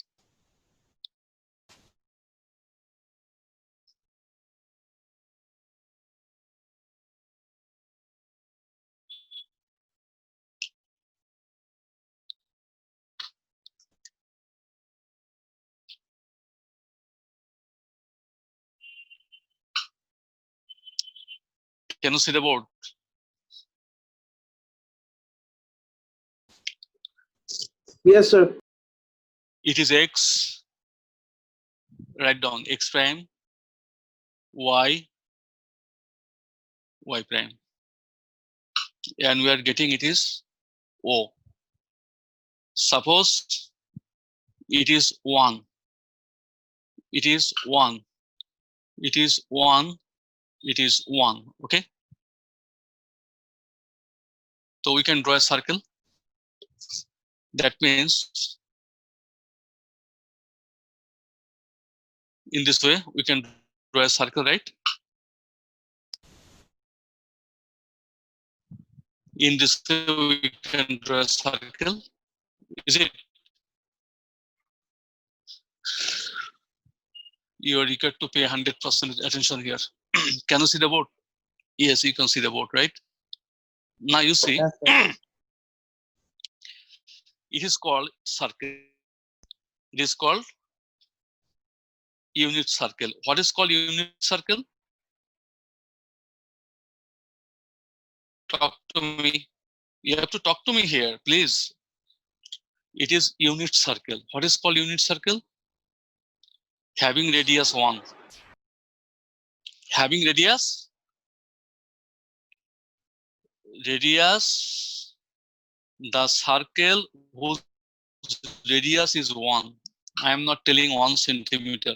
Speaker 1: Can you see the board?
Speaker 2: Yes, sir.
Speaker 1: It is x. Write down x prime, y, y prime. And we are getting it is O. Suppose it is 1. It is 1. It is 1. It is 1. Okay. So we can draw a circle. That means in this way we can draw a circle, right? In this way we can draw a circle. Is it? You are required to pay 100% attention here. Can you see the board? Yes, you can see the board, right? Now you see,
Speaker 2: Yes, sir.
Speaker 1: it is called circle. It is called unit circle. What is called unit circle? Talk to me. You have to talk to me here, please. It is unit circle. What is called unit circle? Having radius 1. Having radius the circle whose radius is 1. I am not telling 1 centimeter.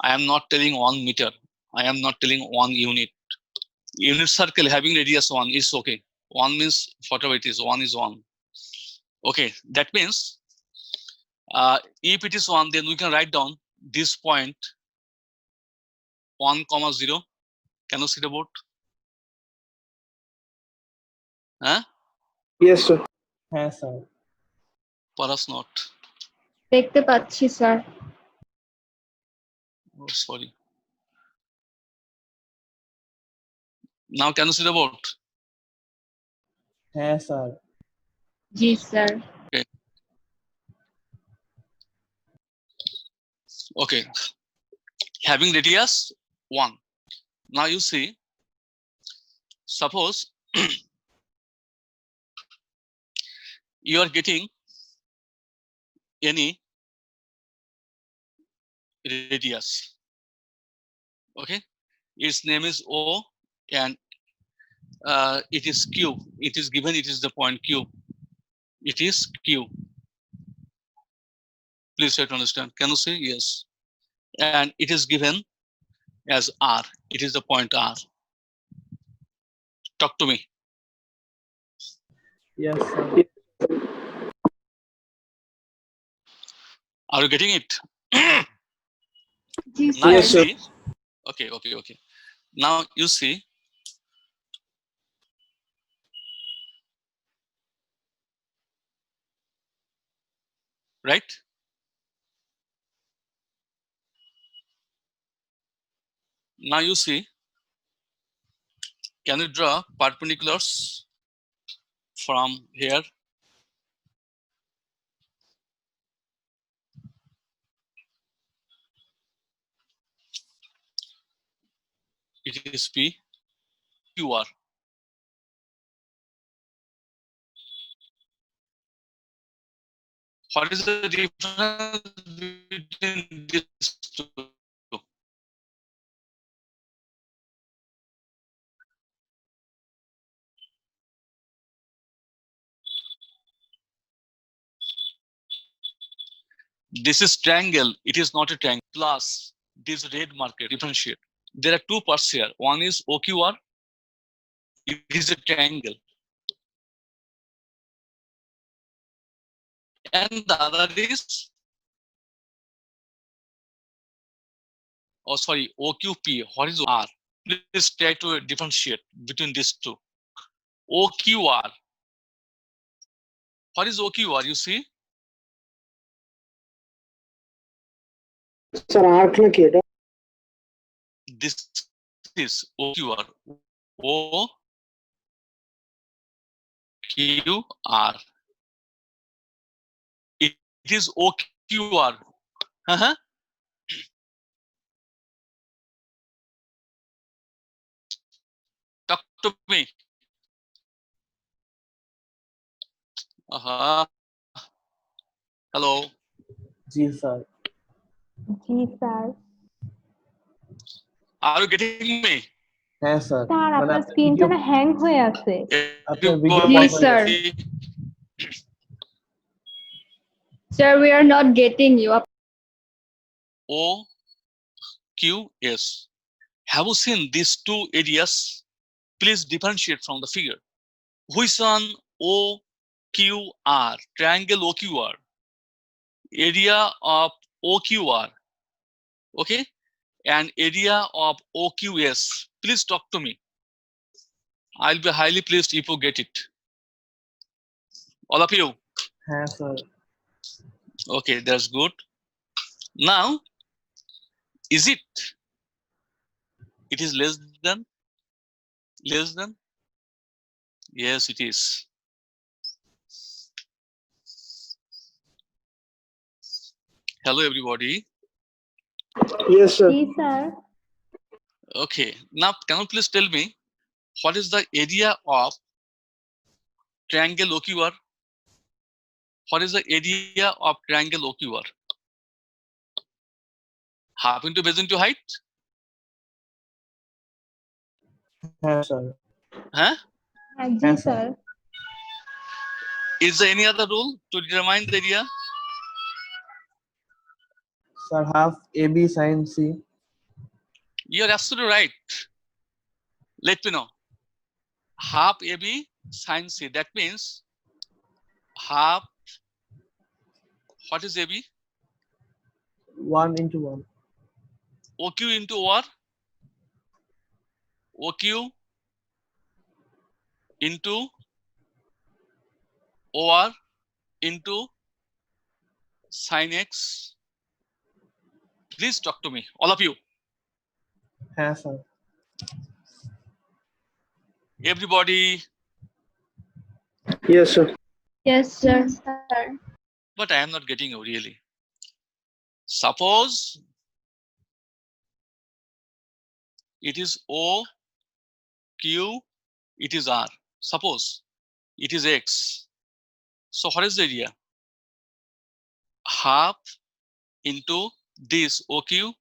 Speaker 1: I am not telling 1 meter. I am not telling 1 unit. Unit circle having radius 1 is okay. 1 means whatever it is, 1 is 1. Okay, that means if it is 1, then we can write down this point 1, 0. Can you see the board? Huh?
Speaker 2: Yes, sir. Yes, sir.
Speaker 1: Perhaps not.
Speaker 4: দেখতে পাচ্ছি sir.
Speaker 1: Oh, sorry. Now can you see the board?
Speaker 2: Yes, sir.
Speaker 4: G sir.
Speaker 1: Okay. Okay. having radius 1. Now you see, suppose you are getting any radius. Okay, its name is O, and it is Q. It is given, it is the point Q. It is Q. Please try to understand. Can you say yes? And it is given as R. It is the point R. Talk to me.
Speaker 2: Yes, sir.
Speaker 1: Are you getting it?
Speaker 4: जी
Speaker 1: Now you
Speaker 4: sir.
Speaker 1: see. Okay. Now you see. Right? Now you see. Can you draw perpendiculars from here? It is P, Q, R. What is the difference between these two? This is triangle. It is not a triangle. Plus this red marker differentiate. There are two parts here. One is OQR. It is a triangle. And the other is, oh sorry, OQP. What is R? Please try to differentiate between these two. OQR. What is OQR? You see?
Speaker 7: Sir, arc na keda.
Speaker 1: This is OQR. OQR. It is OQR. Uh-huh. Talk to me. Hello.
Speaker 2: जी sir.
Speaker 8: जी sir
Speaker 1: Are you getting me?
Speaker 2: হ্যাঁ sir
Speaker 8: sir
Speaker 2: মানে
Speaker 8: আপনার
Speaker 2: আপনার
Speaker 8: স্ক্রিনটা
Speaker 2: video
Speaker 8: না hang হয়ে আছে
Speaker 2: আপনার ভিডিও
Speaker 4: জি
Speaker 2: পজ হয়ে
Speaker 4: স্যার
Speaker 2: গেছে
Speaker 4: Sir, we are not getting you.
Speaker 1: OQS. Have you seen these two areas? Please differentiate from the figure. Which one OQR? Triangle OQR. Area of OQR. Okay? And area of OQS. Please talk to me. I'll be highly pleased if you get it. All of you.
Speaker 2: হ্যাঁ sir
Speaker 1: Okay, that's good. Now, is it? It is less than? Less than? Yes, it is. Hello, everybody.
Speaker 7: Yes, sir.
Speaker 8: जी sir
Speaker 1: Okay, now can you please tell me what is the area of triangle OQR? What is the area of triangle OQR? Half into base into height?
Speaker 2: হ্যাঁ sir
Speaker 1: Huh?
Speaker 8: हाँ जी
Speaker 2: হ্যাঁ
Speaker 8: sir
Speaker 1: sir Is there any other rule to determine the area?
Speaker 2: Sir half AB sin C
Speaker 1: You're absolutely right. Let me know. Half AB sin C. That means half. What is AB?
Speaker 2: 1 into 1
Speaker 1: OQ into OR? OQ into OR into sin X. Please talk to me, all of you.
Speaker 2: হ্যাঁ sir
Speaker 1: Everybody.
Speaker 7: Yes, sir.
Speaker 4: Yes, sir.
Speaker 1: But I am not getting you really. Suppose it is O, Q, it is R. Suppose it is X. So what is the area? Half into this OQ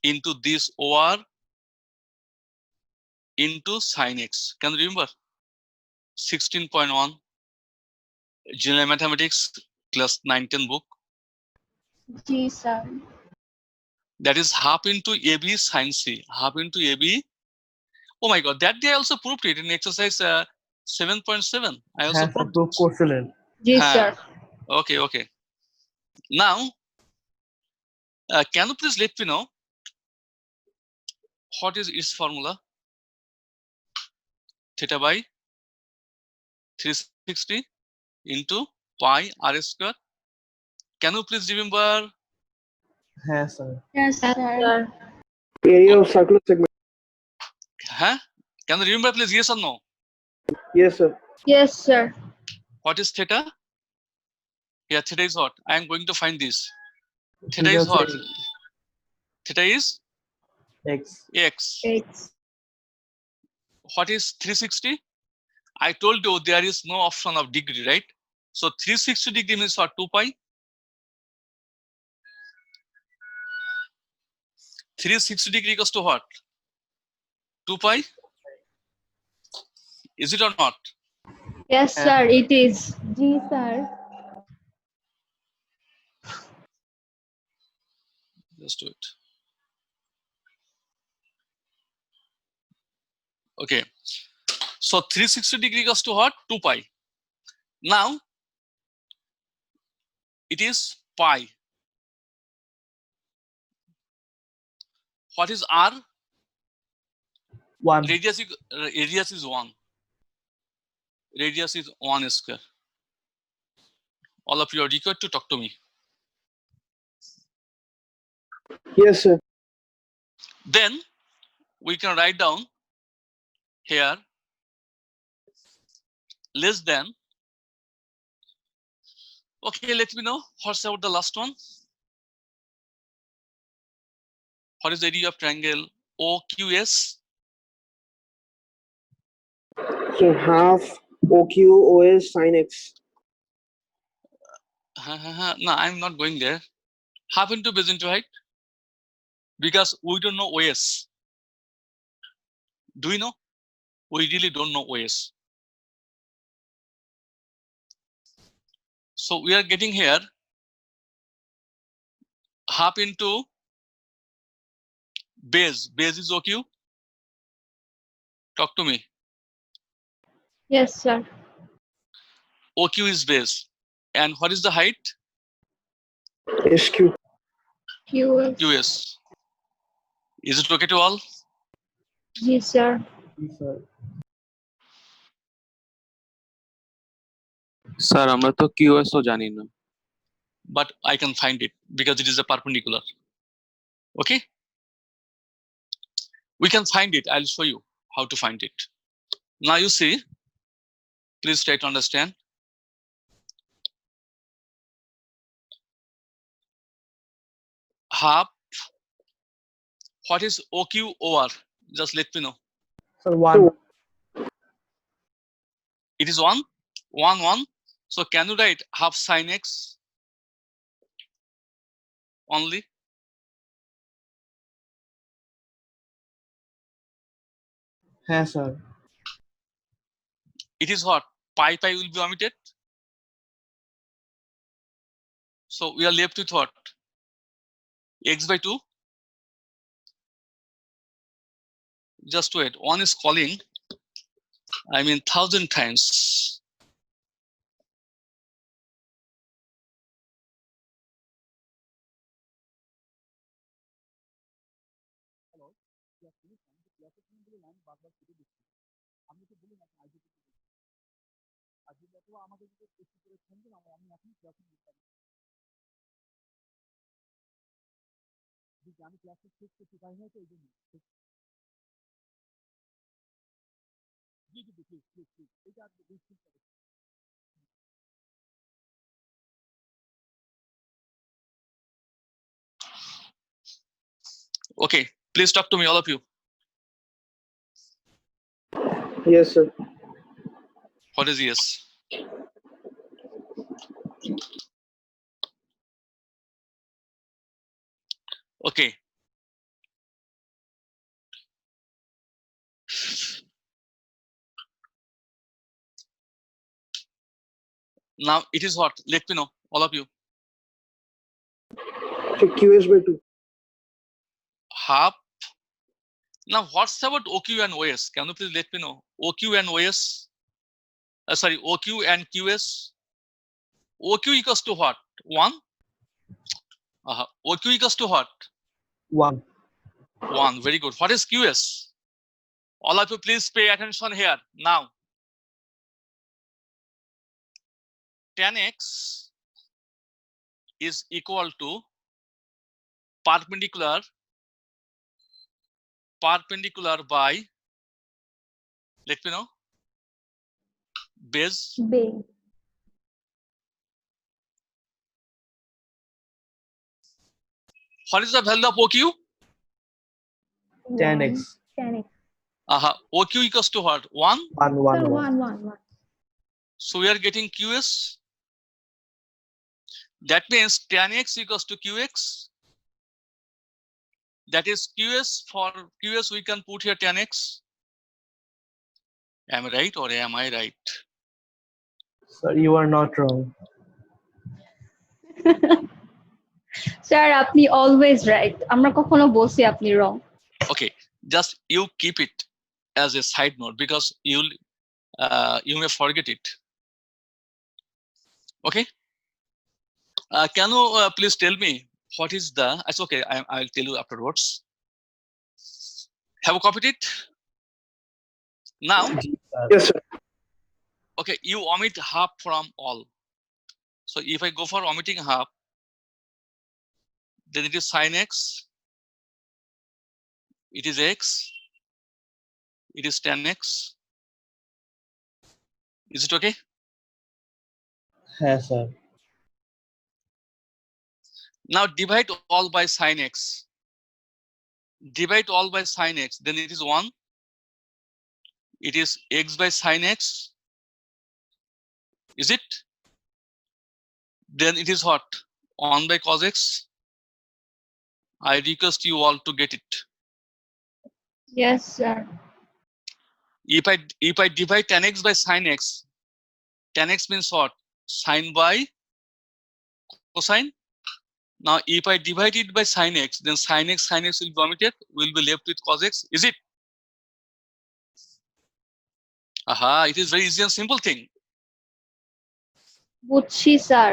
Speaker 1: into this OR into sin X. Can you remember? 16.1 General Mathematics class 9-10 book.
Speaker 4: Ji, sir.
Speaker 1: That is half into AB sin C. Half into AB. Oh my God, that day I also proved it in exercise 7.7. I also
Speaker 2: হ্যাঁ sir
Speaker 1: proved
Speaker 2: proof
Speaker 1: it.
Speaker 2: করছিলেন।
Speaker 4: Ji,
Speaker 1: Ha.
Speaker 4: sir.
Speaker 1: Okay. Now, can you please let me know what is its formula? Theta by 360 into pi r square. Can you please remember?
Speaker 2: হ্যাঁ sir.
Speaker 4: Yes,
Speaker 3: Yes,
Speaker 4: sir.
Speaker 3: sir.
Speaker 7: Area of circular segment.
Speaker 1: Huh? Can you remember, please? Yes or no?
Speaker 7: Yes, sir.
Speaker 4: Yes, sir.
Speaker 1: What is theta? Yeah, theta is what? I am going to find this. Theta
Speaker 2: Theta
Speaker 1: is what?
Speaker 2: হচ্ছে
Speaker 1: Theta is
Speaker 2: x।
Speaker 1: x.
Speaker 4: X.
Speaker 1: What is 360? I told you there is no option of degree, right? So 360 degree means what? 2 pi. 360 degree equals to what? 2 pi. Is it or not?
Speaker 4: Yes, sir, it is.
Speaker 8: G sir.
Speaker 1: Let's do it. Okay. So 360 degree equals to what? 2 pi. Now it is pi. What is r?
Speaker 2: 1।
Speaker 1: Radius is 1. Radius is 1 square. All of you are required to talk to me.
Speaker 7: Yes, sir.
Speaker 1: Then we can write down here less than. Okay, let me know what's about the last one. What is the area of triangle OQS?
Speaker 7: So half OQOS sin x.
Speaker 1: No, I'm not going there. Half into base into height. Because we don't know OS. Do we know? We really don't know OS. So we are getting here half into base. Base is OQ. Talk to me.
Speaker 4: Yes, sir.
Speaker 1: OQ is base. And what is the height?
Speaker 7: SQ.
Speaker 4: QS.
Speaker 1: QS. Is it okay to all?
Speaker 4: Ji, sir.
Speaker 2: G sir.
Speaker 5: Sir আমরা তো QS ও জানি না।
Speaker 1: But I can find it because it is a perpendicular. Okay. We can find it. I'll show you how to find it. Now you see, please try to understand. Half. What is OQOR? Just let me know.
Speaker 2: Sir 1।
Speaker 1: It is 1. 1. So can you write half sin x only?
Speaker 2: হ্যাঁ sir.
Speaker 1: It is what? Pi will be omitted. So we are left with what? X by 2. Just wait. 1 is calling. I mean 1,000 times. Okay, please talk to me, all of you.
Speaker 7: Yes, sir.
Speaker 1: What is yes? Okay. Now it is what? Let me know, all of you.
Speaker 7: So QS by 2.
Speaker 1: Half. Now what's about OQ and OS? Can you please let me know? OQ and OS. Sorry, OQ and QS. OQ equals to what? 1. OQ equals to what?
Speaker 2: 1.
Speaker 1: 1. Very good. What is QS? All of you, please pay attention here now. Tan x is equal to perpendicular by, let me know, base.
Speaker 8: Base.
Speaker 1: What is the value of OQ?
Speaker 2: Tan x.
Speaker 8: 10x.
Speaker 1: OQ equals to what? 1.
Speaker 2: 1, 1,
Speaker 8: Sir,
Speaker 2: 1.
Speaker 8: 1.
Speaker 1: So we are getting QS. That means tan x equals to QX. That is QS. For QS, we can put here tan x. Am I right or am I right?
Speaker 2: Sir, you are not wrong.
Speaker 4: Sir আপনি always right, আমরা কখনো বলছি আপনি রং।
Speaker 1: Okay, just you keep it as a side note because you may forget it. Okay. Can you please tell me what is the? It's okay. I'll tell you afterwards. Have you copied it? Now,
Speaker 7: Yes, sir.
Speaker 1: okay, you omit half from all. So if I go for omitting half, then it is sin x, it is x, it is tan x. Is it okay?
Speaker 2: Yes, sir.
Speaker 1: Now divide all by sin x. Divide all by sin x, then it is 1. It is x by sin x. Is it? Then it is what? 1 by cos x. I request you all to get it.
Speaker 4: Yes sir.
Speaker 1: If I divide tan x by sin x, tan x means what? Sin by cosine. Now if I divide it by sin x, then sin x will be omitted. We'll be left with cos x. Is it? It is very easy and simple thing.
Speaker 4: বুঝছি sir.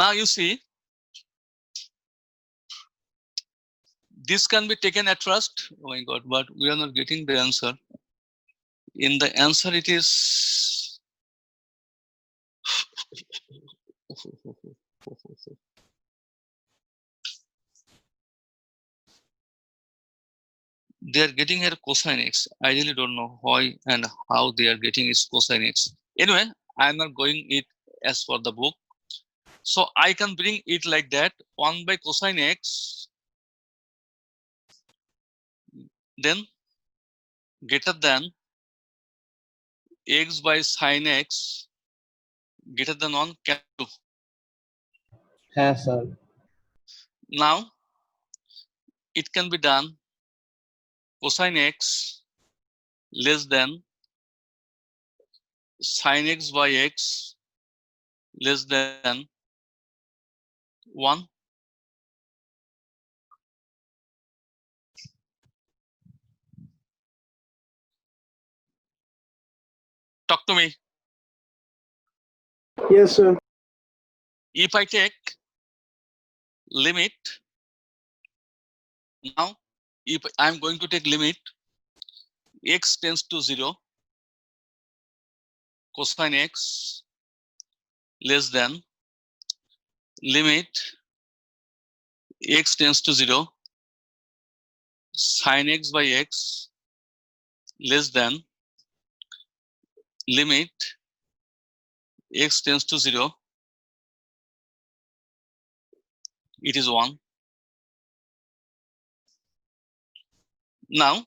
Speaker 1: Now you see, this can be taken at first. Oh my God, but we are not getting the answer. In the answer, it is. They are getting here cosine x. I really don't know why and how they are getting its cosine x. Anyway, I am not going it as for the book. So I can bring it like that, 1 by cosine x, then greater than x by sin x, greater than 1, can do.
Speaker 2: Yes, sir.
Speaker 1: Now it can be done cosine x less than sin x by x less than 1. Talk to me.
Speaker 7: Yes, sir.
Speaker 1: If I take limit, now if I'm going to take limit x tends to 0, cosine x less than limit x tends to 0, sin x by x less than limit x tends to 0, It is 1. Now,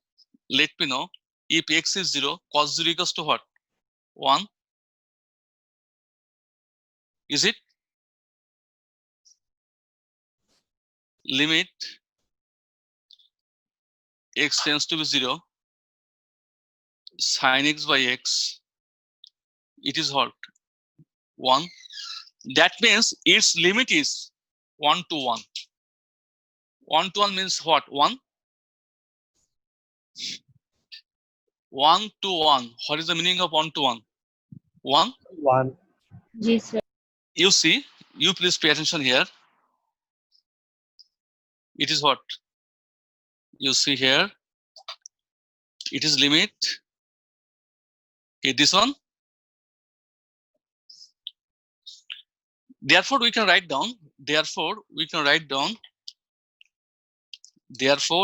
Speaker 1: let me know if x is 0, cos 0 equals to what? 1. Is it? Limit x tends to be 0, sin x by x, it is what? 1. That means its limit is 1 to 1. 1 to 1 means what? 1? 1 to 1. What is the meaning of 1 to 1? 1?
Speaker 2: 1.
Speaker 4: Ji sir.
Speaker 1: You see, you please pay attention here. It is what? You see here, it is limit. Okay, this one. Therefore, we can write down, therefore,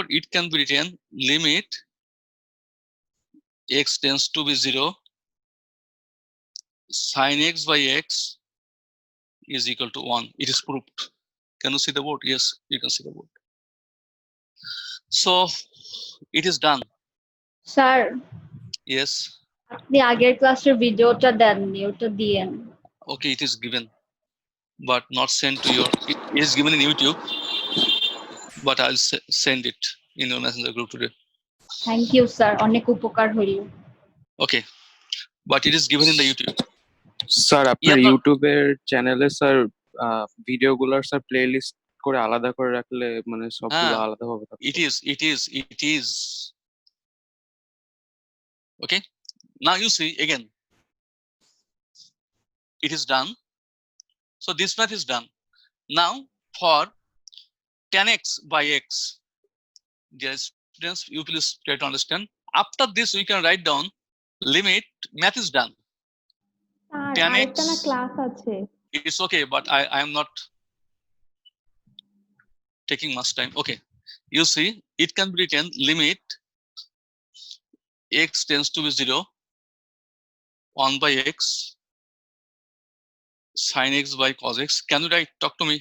Speaker 1: it can be written limit x tends to be 0, sin x by x is equal to 1. It is proved. Can you see the board? Yes, you can see the board. So, it is done.
Speaker 4: Sir
Speaker 1: Yes.
Speaker 4: আপনি আগের ক্লাসের ভিডিওটা দেননি, ওটা দিয়েন।
Speaker 1: Okay, it is given, but not sent to your. It is given in YouTube, but I'll send it in your messenger group today.
Speaker 4: Thank you sir, অনেক উপকার হইল।
Speaker 1: Okay, but it is given in the YouTube.
Speaker 5: Sir আপনার
Speaker 1: Yeah,
Speaker 5: ইউটিউবের চ্যানেলে sir ভিডিওগুলোর sir playlist করে আলাদা করে রাখলে মানে সবগুলো আলাদা হবে।
Speaker 1: it is. Okay, now you see again. It is done. So this math is done. Now for tan x by x, dear students, you please try to understand. After this, we can write down limit. Math is done.
Speaker 8: Sir
Speaker 1: Tan
Speaker 8: আরেকটা না
Speaker 1: x.
Speaker 8: Class আছে।
Speaker 1: It's okay, but I am not taking much time. Okay, you see, it can be written limit x tends to be 0, 1 by x, sin x by cos x. Can you write? Talk to me.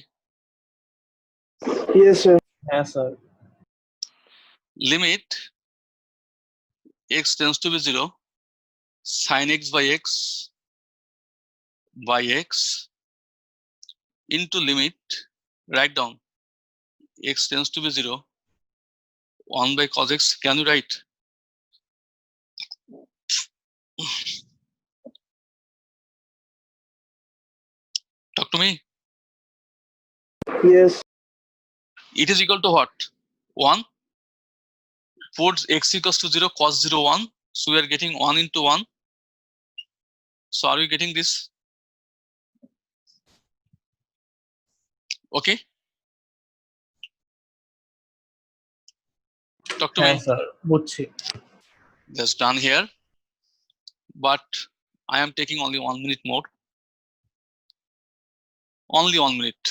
Speaker 7: Yes, sir.
Speaker 2: Yes, sir.
Speaker 1: Limit x tends to be 0, sin x by x into limit, write down x tends to be 0, 1 by cos x. Can you write? Talk to me.
Speaker 7: Yes.
Speaker 1: It is equal to what? 1. Put x equals to 0, cos 0, 1. So we are getting 1 into 1. So are you getting this? Okay. Talk to me.
Speaker 2: Yes, sir. বুঝছি।
Speaker 1: That's done here. But I am taking only 1 minute more. Only 1 minute.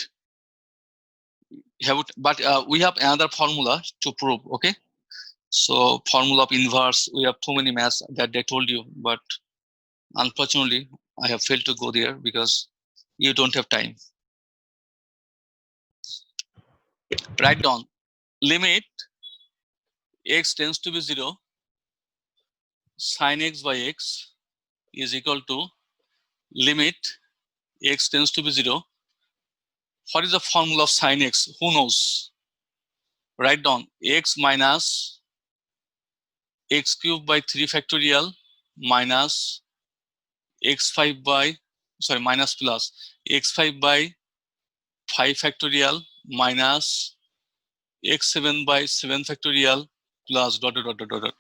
Speaker 1: But we have another formula to prove. Okay. So formula of inverse. We have too many maths that they told you, but unfortunately, I have failed to go there because you don't have time. Write down limit x tends to be 0, sin x by x is equal to limit x tends to be 0. What is the formula of sin x? Who knows? Write down x minus x cubed by 3 factorial minus x5 by, sorry, minus plus x5 by 5 factorial minus x7 by 7 factorial plus dot dot dot dot dot.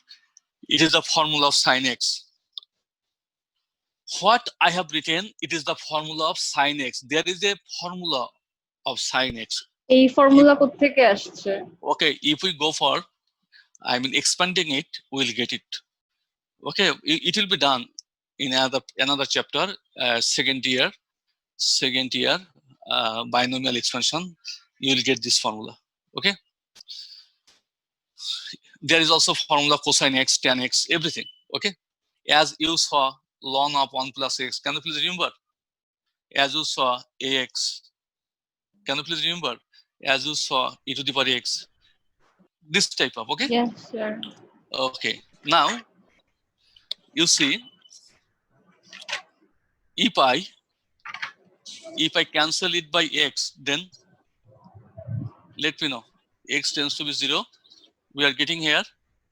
Speaker 1: It is the formula of sin x. What I have written, it is the formula of sin x. There is a formula of sin x.
Speaker 4: এই formula কোত্থেকে আসছে?
Speaker 1: Okay, if we go for, I mean, expanding it, we'll get it. Okay, it will be done in another chapter, second year binomial expansion. You will get this formula. Okay. There is also formula cosine x, tan x, everything. Okay. As you saw ln of 1 plus x, can you please remember? As you saw ax, can you please remember? as you saw e to the power x, this type of, okay?
Speaker 4: Yes, sir.
Speaker 1: Okay, now you see if I cancel it by x, then let me know x tends to be 0. We are getting here,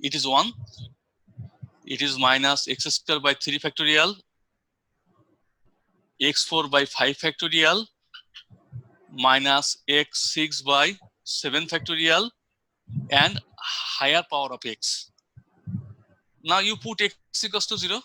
Speaker 1: it is 1, it is minus x square by 3 factorial, x4 by 5 factorial, minus x6 by 7 factorial, and higher power of x. Now you put x equals to 0,